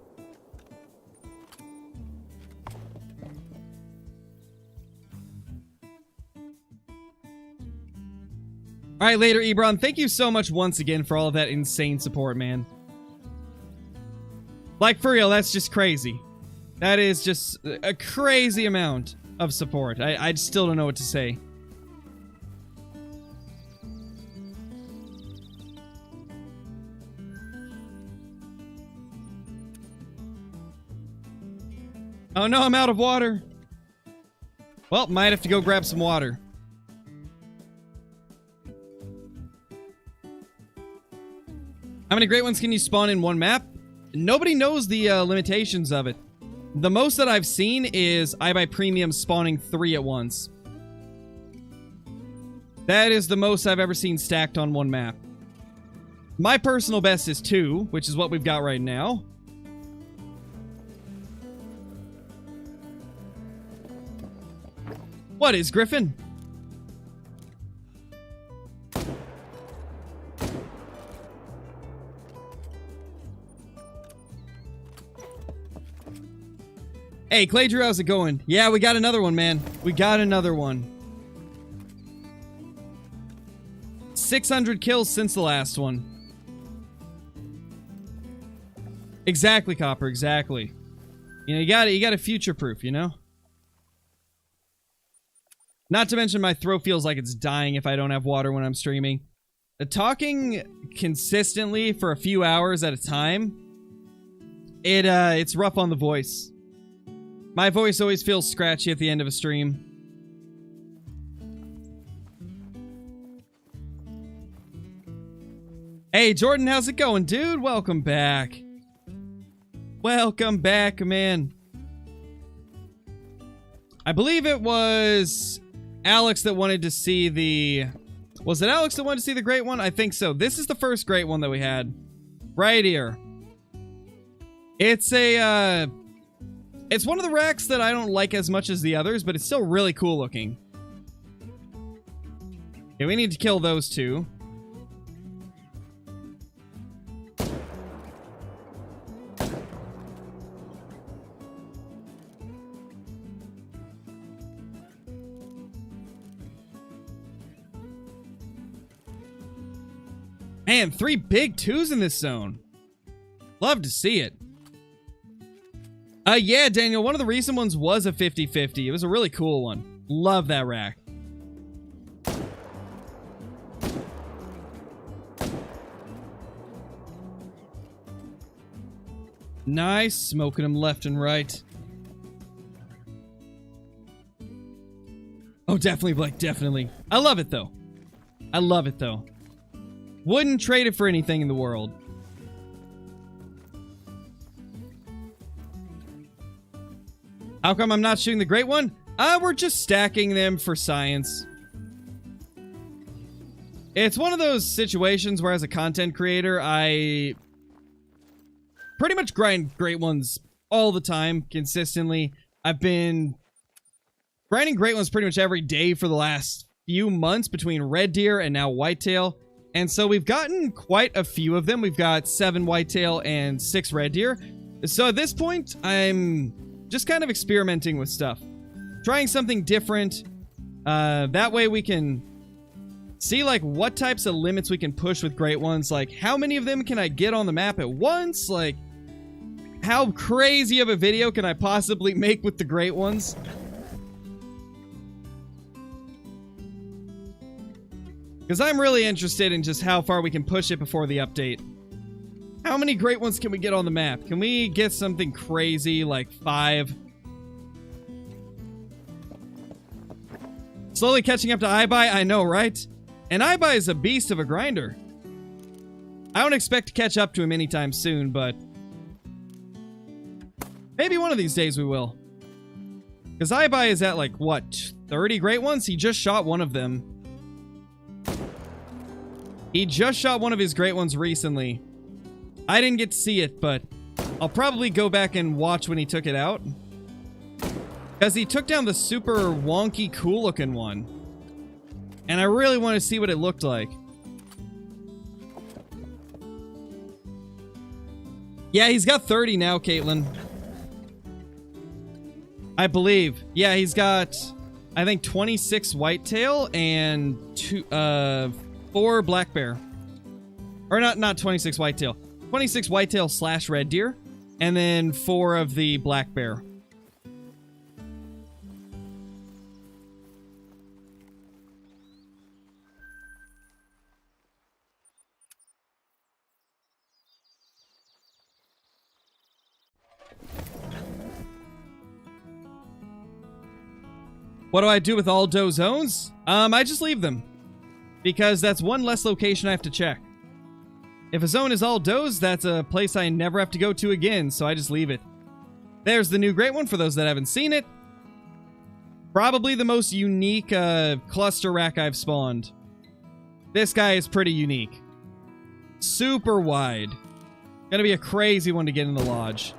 Alright, later, Ebron. Thank you so much once again for all of that insane support, man. Like, for real, that's just crazy. That is just a crazy amount of support. I still don't know what to say. Oh no, I'm out of water. Well, might have to go grab some water. How many great ones can you spawn in one map? Nobody knows the limitations of it. The most that I've seen is iBuy Premium spawning 3 at once. That is the most I've ever seen stacked on one map. My personal best is 2, which is what we've got right now. What is Griffin? Hey, Clay Drew, how's it going? Yeah, we got another one, man. We got another one. 600 kills since the last one. Exactly, Copper, exactly. You know, you gotta future-proof, you know? Not to mention my throat feels like it's dying if I don't have water when I'm streaming. Talking consistently for a few hours at a time, it's rough on the voice. My voice always feels scratchy at the end of a stream. Hey, Jordan, how's it going, dude? Welcome back. Welcome back, man. I believe it was Alex that wanted to see the... Was it Alex that wanted to see the great one? I think so. This is the first great one that we had. Right here. It's a, it's one of the racks that I don't like as much as the others, but it's still really cool looking. Okay, we need to kill those two. Man, 3 big 2s in this zone. Love to see it. Yeah, Daniel, one of the recent ones was a 50-50. It was a really cool one. Love that rack. Nice, smoking them left and right. Oh, definitely, Blake, definitely. I love it, though. I love it, though. Wouldn't trade it for anything in the world. How come I'm not shooting the great one? We're just stacking them for science. It's one of those situations where as a content creator, I pretty much grind great ones all the time, consistently. I've been grinding great ones pretty much every day for the last few months between red deer and now whitetail. And so we've gotten quite a few of them. We've got 7 whitetail and 6 red deer. So at this point, I'm just kind of experimenting with stuff. Trying something different. That way we can see like what types of limits we can push with great ones. Like how many of them can I get on the map at once? Like how crazy of a video can I possibly make with the great ones? Because I'm really interested in just how far we can push it before the update. How many great ones can we get on the map? Can we get something crazy like 5? Slowly catching up to iBuy, I know, right? And iBuy is a beast of a grinder. I don't expect to catch up to him anytime soon, but maybe one of these days we will. Because iBuy is at like, what, 30 great ones? He just shot one of them. He just shot one of his great ones recently. I didn't get to see it, but I'll probably go back and watch when he took it out. Because he took down the super wonky, cool-looking one. And I really want to see what it looked like. Yeah, he's got 30 now, Caitlin. I believe. Yeah, he's got, I think, 26 whitetail and 4 black bear. Or not 26 whitetail. 26 whitetail / red deer. And then 4 of the black bear. What do I do with all doe zones? I just leave them. Because that's one less location I have to check. If a zone is all does, that's a place I never have to go to again, so I just leave it. There's the new great one for those that haven't seen it. Probably the most unique cluster rack I've spawned. This guy is pretty unique. Super wide. Gonna be a crazy one to get in the lodge.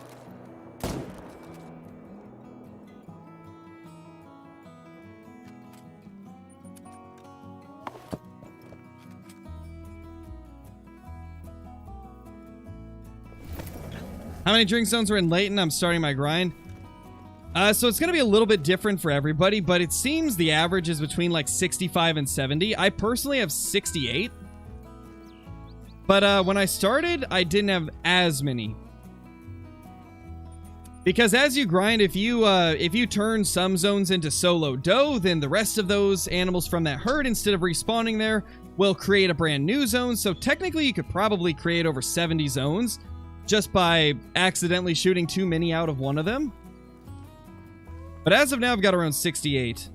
How many drink zones are in Layton? I'm starting my grind. So it's going to be a little bit different for everybody, but it seems the average is between like 65 and 70. I personally have 68. But when I started, I didn't have as many. Because as you grind, if you turn some zones into solo doe, then the rest of those animals from that herd, instead of respawning there, will create a brand new zone. So technically, you could probably create over 70 zones just by accidentally shooting too many out of one of them. But as of now, I've got around 68.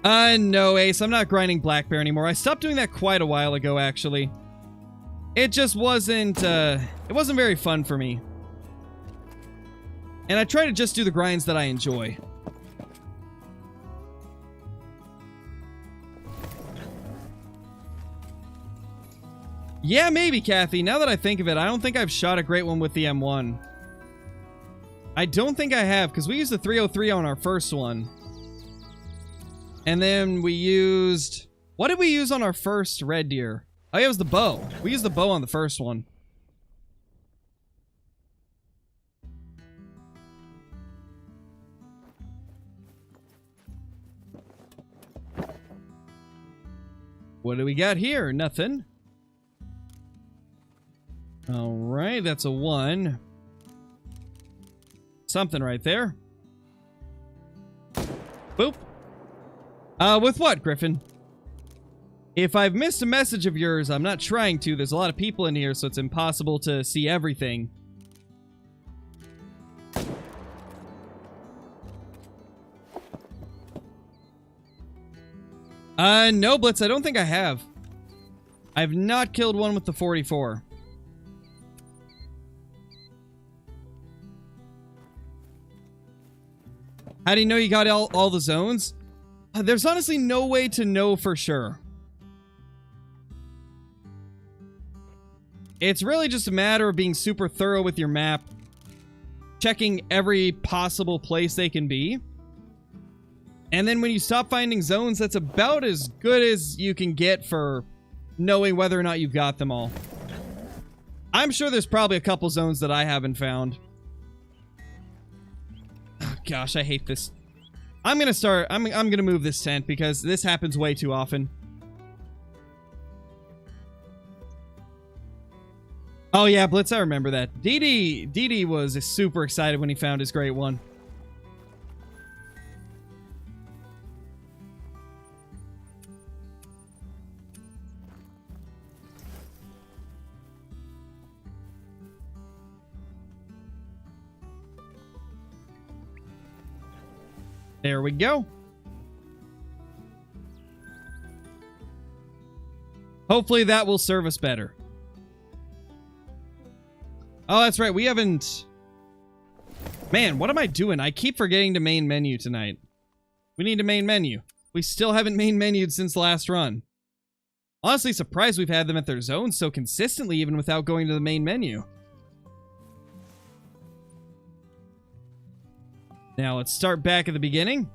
No, Ace, I'm not grinding black bear anymore. I stopped doing that quite a while ago, actually. It just wasn't, it wasn't very fun for me. And I try to just do the grinds that I enjoy. Yeah, maybe, Kathy. Now that I think of it, I don't think I've shot a great one with the M1. I don't think I have, because we used the 303 on our first one. And then we used... What did we use on our first red deer? Oh, yeah, it was the bow. We used the bow on the first one. What do we got here? Nothing. Alright, that's a 1. Something right there. Boop. With what, Griffin? If I've missed a message of yours, I'm not trying to. There's a lot of people in here, so it's impossible to see everything. No, Blitz, I don't think I have. I've not killed one with the 44. How do you know you got all the zones? There's honestly no way to know for sure. It's really just a matter of being super thorough with your map, checking every possible place they can be. And then when you stop finding zones, that's about as good as you can get for knowing whether or not you've got them all. I'm sure there's probably a couple zones that I haven't found. Oh, gosh, I hate this. I'm gonna move this tent because this happens way too often. Oh yeah, Blitz, I remember that. DD was super excited when he found his great one. There we go. Hopefully that will serve us better. Oh, that's right. We haven't... Man, what am I doing? I keep forgetting to main menu tonight. We need a main menu. We still haven't main menued since the last run. Honestly surprised we've had them at their zones so consistently even without going to the main menu. Now let's start back at the beginning.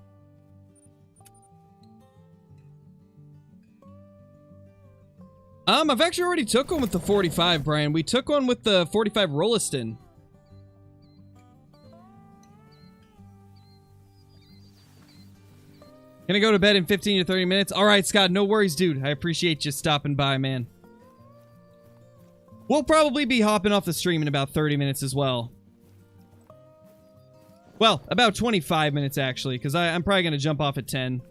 I've actually already took one with the 45, Brian. We took one with the 45 Rolliston. Gonna go to bed in 15 to 30 minutes. All right, Scott, no worries, dude. I appreciate you stopping by, man. We'll probably be hopping off the stream in about 30 minutes as well. Well, about 25 minutes, actually, because I'm probably going to jump off at 10.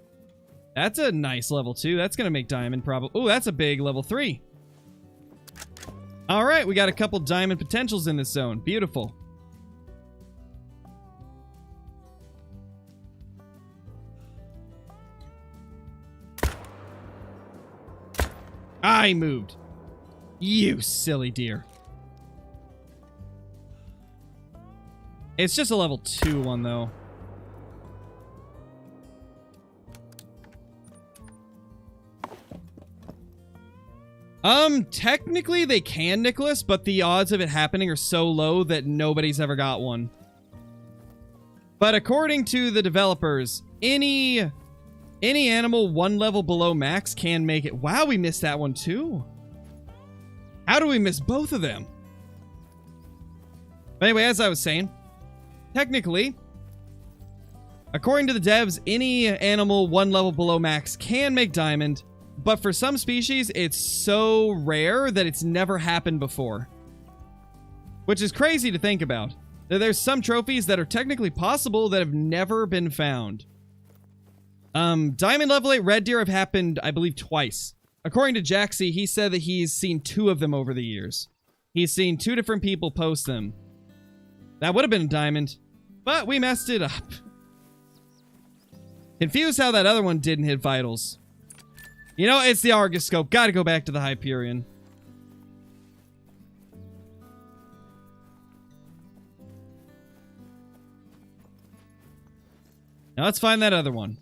That's a nice level 2. That's going to make diamond probably. Oh, that's a big level 3. All right, we got a couple diamond potentials in this zone. Beautiful. I moved. You silly deer. It's just a level 2 one, though. Technically they can, Nicholas, but the odds of it happening are so low that nobody's ever got one. But according to the developers, any animal one level below max can make it. Wow, we missed that one too. How do we miss both of them? But anyway, as I was saying, technically, according to the devs, any animal one level below max can make diamond, but for some species, it's so rare that it's never happened before. Which is crazy to think about. There's some trophies that are technically possible that have never been found. Diamond level 8 red deer have happened, I believe, twice. According to Jaxie, he said that he's seen 2 of them over the years. He's seen 2 different people post them. That would have been a diamond, but we messed it up. Confused how that other one didn't hit vitals. You know, it's the Argus scope. Gotta go back to the Hyperion. Now let's find that other one.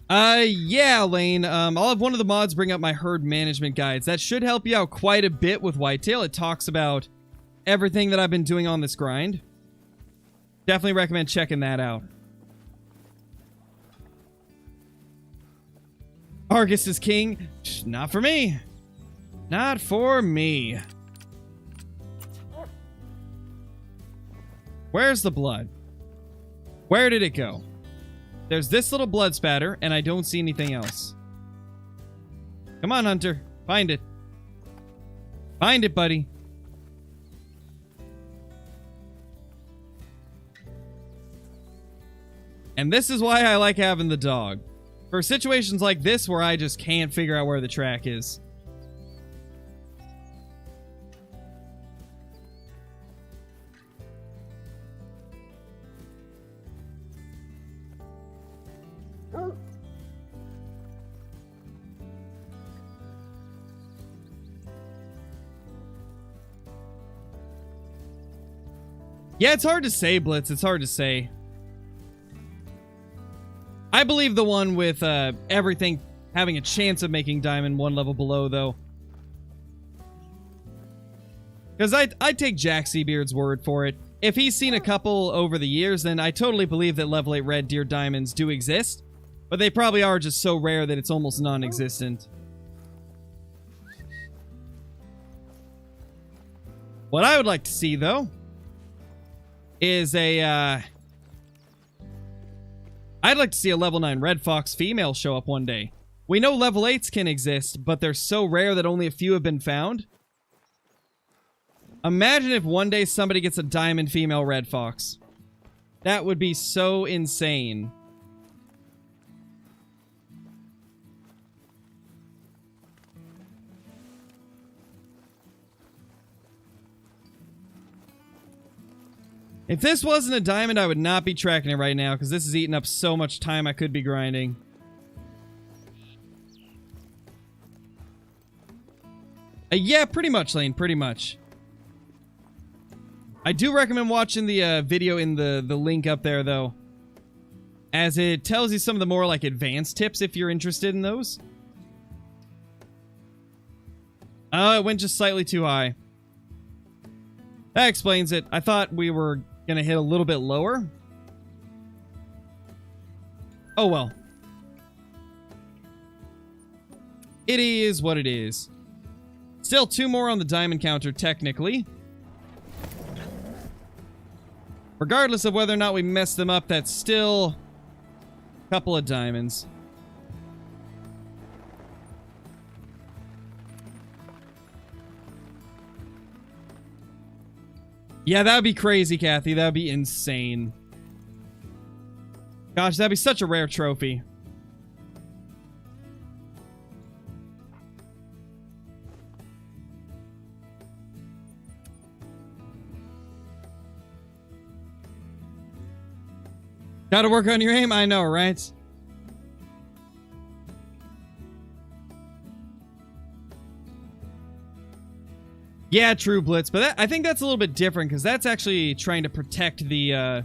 Yeah, Lane. I'll have one of the mods bring up my herd management guides. That should help you out quite a bit with whitetail. It talks about everything that I've been doing on this grind. Definitely recommend checking that out. Argus is king. Not for me. Not for me. Where's the blood? Where did it go? There's this little blood spatter, and I don't see anything else. Come on, Hunter. Find it. Find it, buddy. And this is why I like having the dog. For situations like this where I just can't figure out where the track is. Yeah, it's hard to say, Blitz. It's hard to say. I believe the one with everything having a chance of making diamond one level below, though. Because I take Jack Seabeard's word for it. If he's seen a couple over the years, then I totally believe that level 8 red deer diamonds do exist. But they probably are just so rare that it's almost non-existent. What I would like to see, though, is a, I'd like to see a level 9 red fox female show up one day. We know level 8s can exist, but they're so rare that only a few have been found. Imagine if one day somebody gets a diamond female red fox. That would be so insane. If this wasn't a diamond, I would not be tracking it right now, because this is eating up so much time I could be grinding. Yeah, pretty much, Lane, pretty much. I do recommend watching the video in the link up there, though, as it tells you some of the more, like, advanced tips if you're interested in those. Oh, it went just slightly too high. That explains it. I thought we were gonna hit a little bit lower. Oh well. It is what it is. Still 2 more on the diamond counter, technically. Regardless of whether or not we mess them up, that's still a couple of diamonds. Yeah, that would be crazy, Kathy. That would be insane. Gosh, that'd be such a rare trophy. Gotta work on your aim? I know, right? Yeah, true, Blitz, but I think that's a little bit different, because that's actually trying to protect the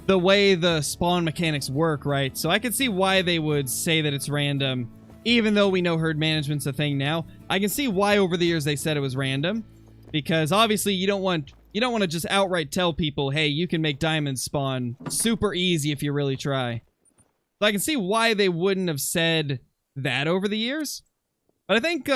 way the spawn mechanics work, right? So I can see why they would say that it's random, even though we know herd management's a thing now. I can see why over the years they said it was random, because obviously you don't want to just outright tell people, hey, you can make diamonds spawn super easy if you really try. So I can see why they wouldn't have said that over the years, but I think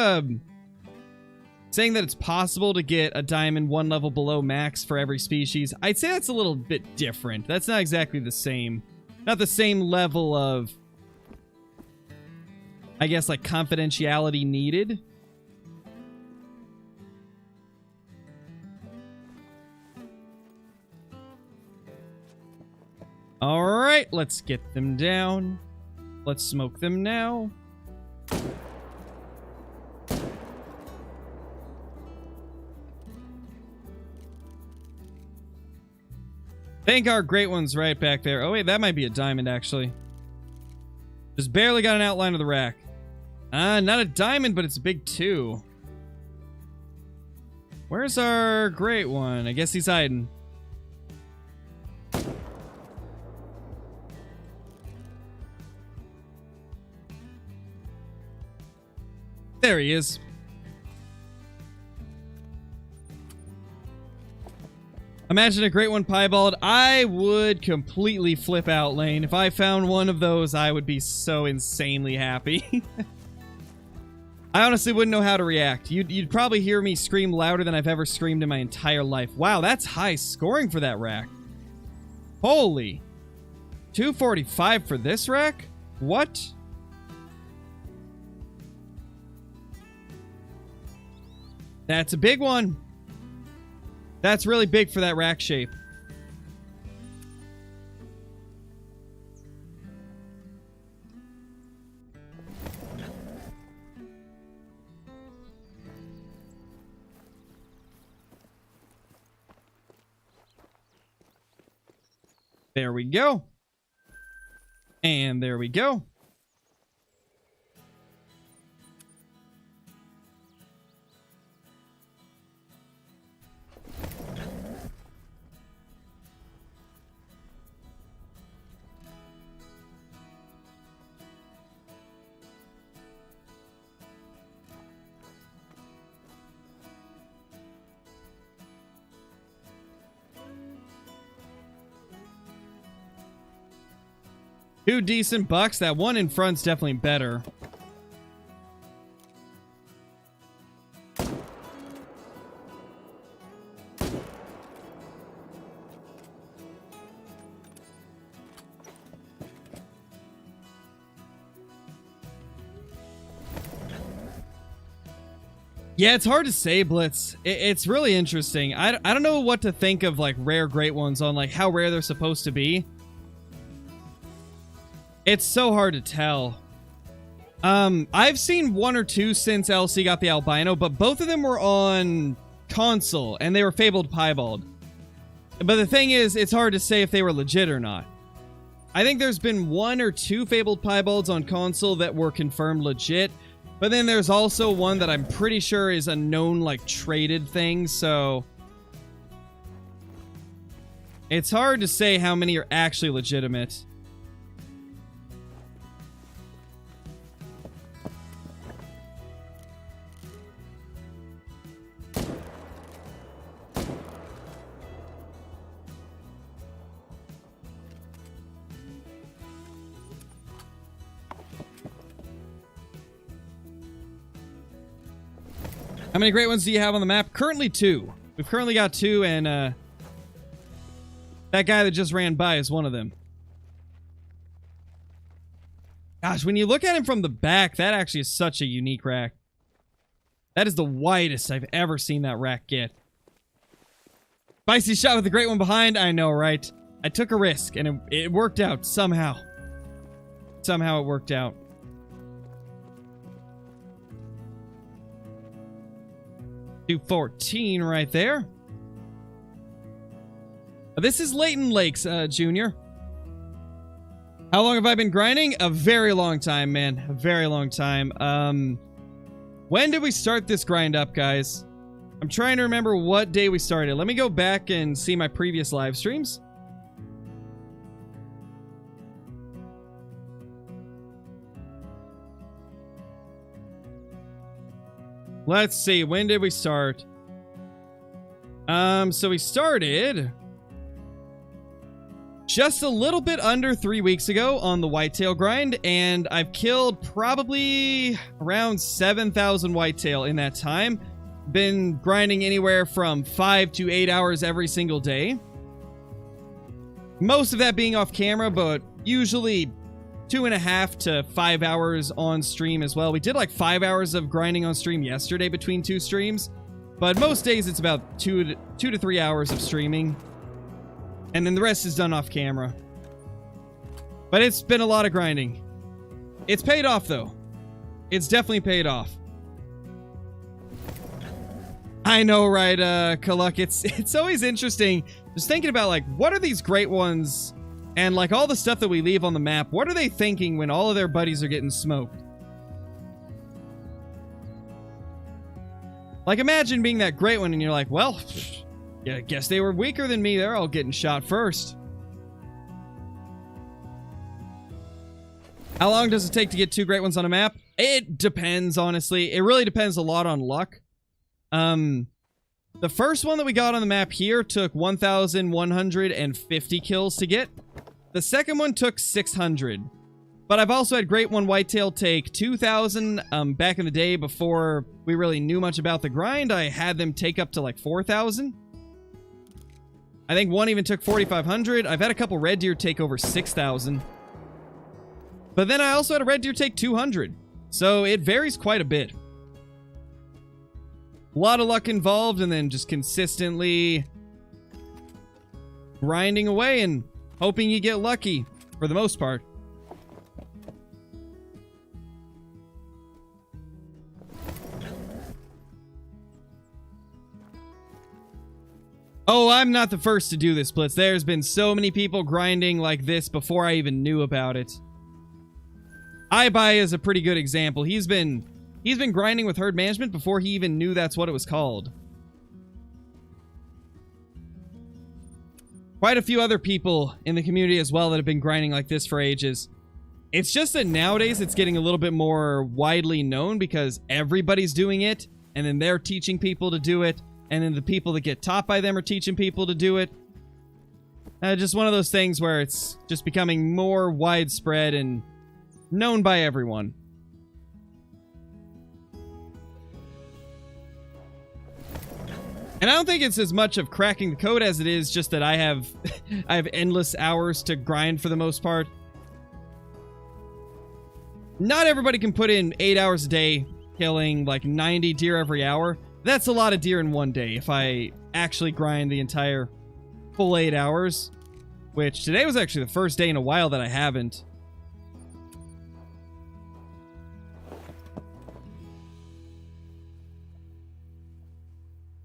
saying that it's possible to get a diamond 1 level below max for every species, I'd say that's a little bit different. That's not exactly the same. Not the same level of, I guess, like, confidentiality needed. Alright, let's get them down. Let's smoke them now. I think our great one's right back there. Oh wait, that might be a diamond, actually. Just barely got an outline of the rack. Not a diamond, but it's a big 2. Where's our great one? I guess he's hiding. There he is. Imagine a great one piebald. I would completely flip out, Lane. If I found one of those, I would be so insanely happy. I honestly wouldn't know how to react. You'd probably hear me scream louder than I've ever screamed in my entire life. Wow, that's high scoring for that rack. Holy. 245 for this rack? What? That's a big one. That's really big for that rack shape. There we go. And there we go. 2 decent bucks. That one in front's definitely better. Yeah, it's hard to say, Blitz. It's really interesting. I don't know what to think of, like, rare great ones on, like, how rare they're supposed to be. It's so hard to tell. I've seen 1 or 2 since LC got the albino, but both of them were on console, and they were fabled piebald. But the thing is, it's hard to say if they were legit or not. I think there's been 1 or 2 fabled piebalds on console that were confirmed legit. But then there's also one that I'm pretty sure is a known, like, traded thing, so... It's hard to say how many are actually legitimate. How many great ones do you have on the map? Currently 2. We've currently got 2, and that guy that just ran by is one of them. Gosh, when you look at him from the back, that actually is such a unique rack. That is the widest I've ever seen that rack get. Spicy shot with the great one behind. I know, right? I took a risk, and it worked out somehow. Somehow it worked out. 214 right there. This is Leighton Lakes, Junior. How long have I been grinding? A very long time, man. A very long time. When did we start this grind up, guys? I'm trying to remember what day we started. Let me go back and see my previous live streams. Let's see, when did we start? So we started just a little bit under 3 weeks ago on the whitetail grind, and I've killed probably around 7,000 whitetail in that time. Been grinding anywhere from 5 to 8 hours every single day. Most of that being off camera, but usually 2.5 to 5 hours on stream as well. We did like 5 hours of grinding on stream yesterday between 2 streams, but most days it's about 2 to 3 hours of streaming, and then the rest is done off camera. But it's been a lot of grinding. It's paid off though. It's definitely paid off. I know, right, Kaluk? It's always interesting just thinking about, like, what are these great ones? And, like, all the stuff that we leave on the map, what are they thinking when all of their buddies are getting smoked? Like, imagine being that great one and you're like, well, yeah, I guess they were weaker than me. They're all getting shot first. How long does it take to get 2 great ones on a map? It depends, honestly. It really depends a lot on luck. The first one that we got on the map here took 1,150 kills to get. The second one took 600. But I've also had Great One Whitetail take 2,000 back in the day before we really knew much about the grind. I had them take up to like 4,000. I think one even took 4,500. I've had a couple red deer take over 6,000. But then I also had a red deer take 200. So it varies quite a bit. A lot of luck involved, and then just consistently grinding away and hoping you get lucky for the most part. Oh, I'm not the first to do this, Blitz. There's been so many people grinding like this before I even knew about it. iBuy is a pretty good example. He's been grinding with herd management before he even knew that's what it was called. Quite a few other people in the community as well that have been grinding like this for ages. It's just that nowadays it's getting a little bit more widely known because everybody's doing it, and then they're teaching people to do it, and then the people that get taught by them are teaching people to do it. Just one of those things where it's just becoming more widespread and known by everyone. And I don't think it's as much of cracking the code as it is just that I have endless hours to grind for the most part. Not everybody can put in 8 hours a day killing like 90 deer every hour. That's a lot of deer in one day if I actually grind the entire full 8 hours, which today was actually the first day in a while that I haven't.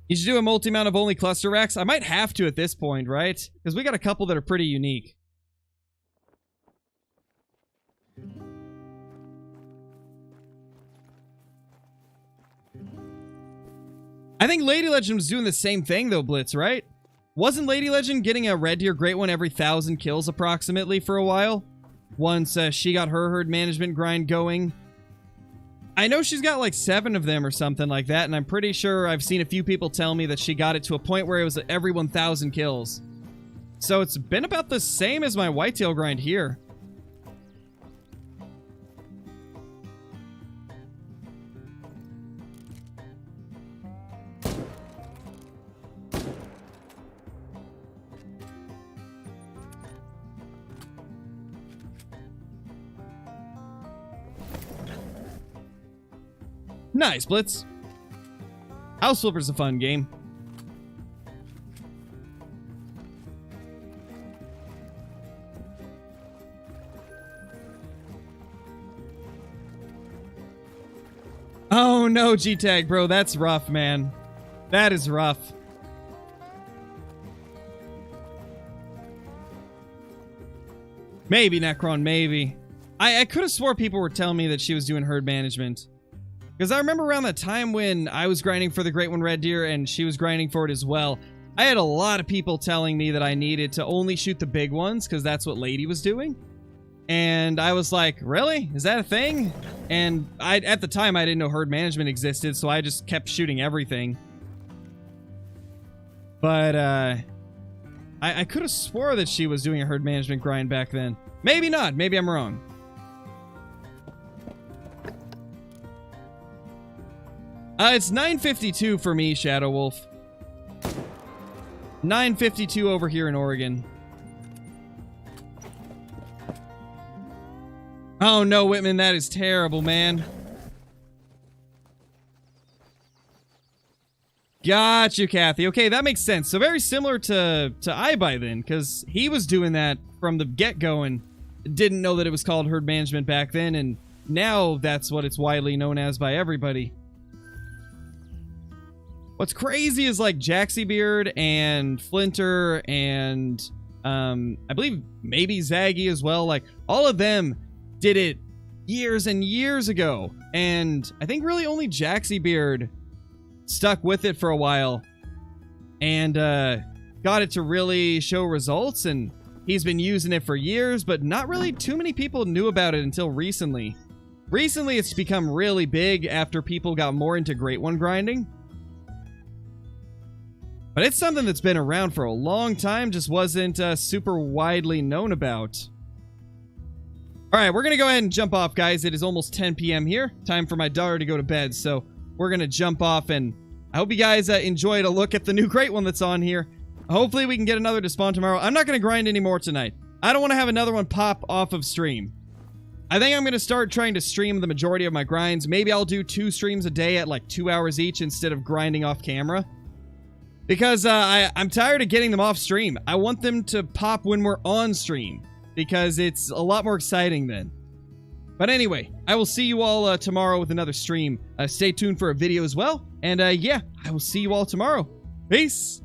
You should do a multi-mount of only cluster racks. I might have to at this point, right? Because we got a couple that are pretty unique. I think Lady Legend was doing the same thing though, Blitz, right? Wasn't Lady Legend getting a red deer great one every 1,000 kills approximately for a while? Once she got her herd management grind going. I know she's got like 7 of them or something like that, and I'm pretty sure I've seen a few people tell me that she got it to a point where it was every 1,000 kills. So it's been about the same as my whitetail grind here. Nice, Blitz. House Flipper's a fun game. Oh no, G-Tag, bro. That's rough, man. That is rough. Maybe, Necron, maybe. I could have swore people were telling me that she was doing herd management. Because I remember around that time when I was grinding for the Great One Red Deer and she was grinding for it as well, I had a lot of people telling me that I needed to only shoot the big ones because that's what Lady was doing. And I was like, really? Is that a thing? And at the time, I didn't know herd management existed, so I just kept shooting everything. But I could have swore that she was doing a herd management grind back then. Maybe not. Maybe I'm wrong. It's 9:52 for me, Shadow Wolf. 9:52 over here in Oregon. Oh no, Whitman, that is terrible, man. Got you, Kathy. Okay, that makes sense. So very similar to iBuy then, because he was doing that from the get-go and didn't know that it was called herd management back then, and now that's what it's widely known as by everybody. What's crazy is like Jaxiebeard and Flinter and I believe maybe Zaggy as well. Like all of them did it years and years ago. And I think really only Jaxiebeard stuck with it for a while and got it to really show results. And he's been using it for years, but not really too many people knew about it until recently. Recently, it's become really big after people got more into Great One grinding. But it's something that's been around for a long time, just wasn't super widely known about. Alright, we're going to go ahead and jump off, guys. It is almost 10 p.m. here. Time for my daughter to go to bed, so we're going to jump off, and I hope you guys enjoyed a look at the new Great One that's on here. Hopefully we can get another to spawn tomorrow. I'm not going to grind anymore tonight. I don't want to have another one pop off of stream. I think I'm going to start trying to stream the majority of my grinds. Maybe I'll do 2 streams a day at like 2 hours each instead of grinding off camera. Because I'm tired of getting them off stream. I want them to pop when we're on stream. Because it's a lot more exciting then. But anyway, I will see you all tomorrow with another stream. Stay tuned for a video as well. And yeah, I will see you all tomorrow. Peace!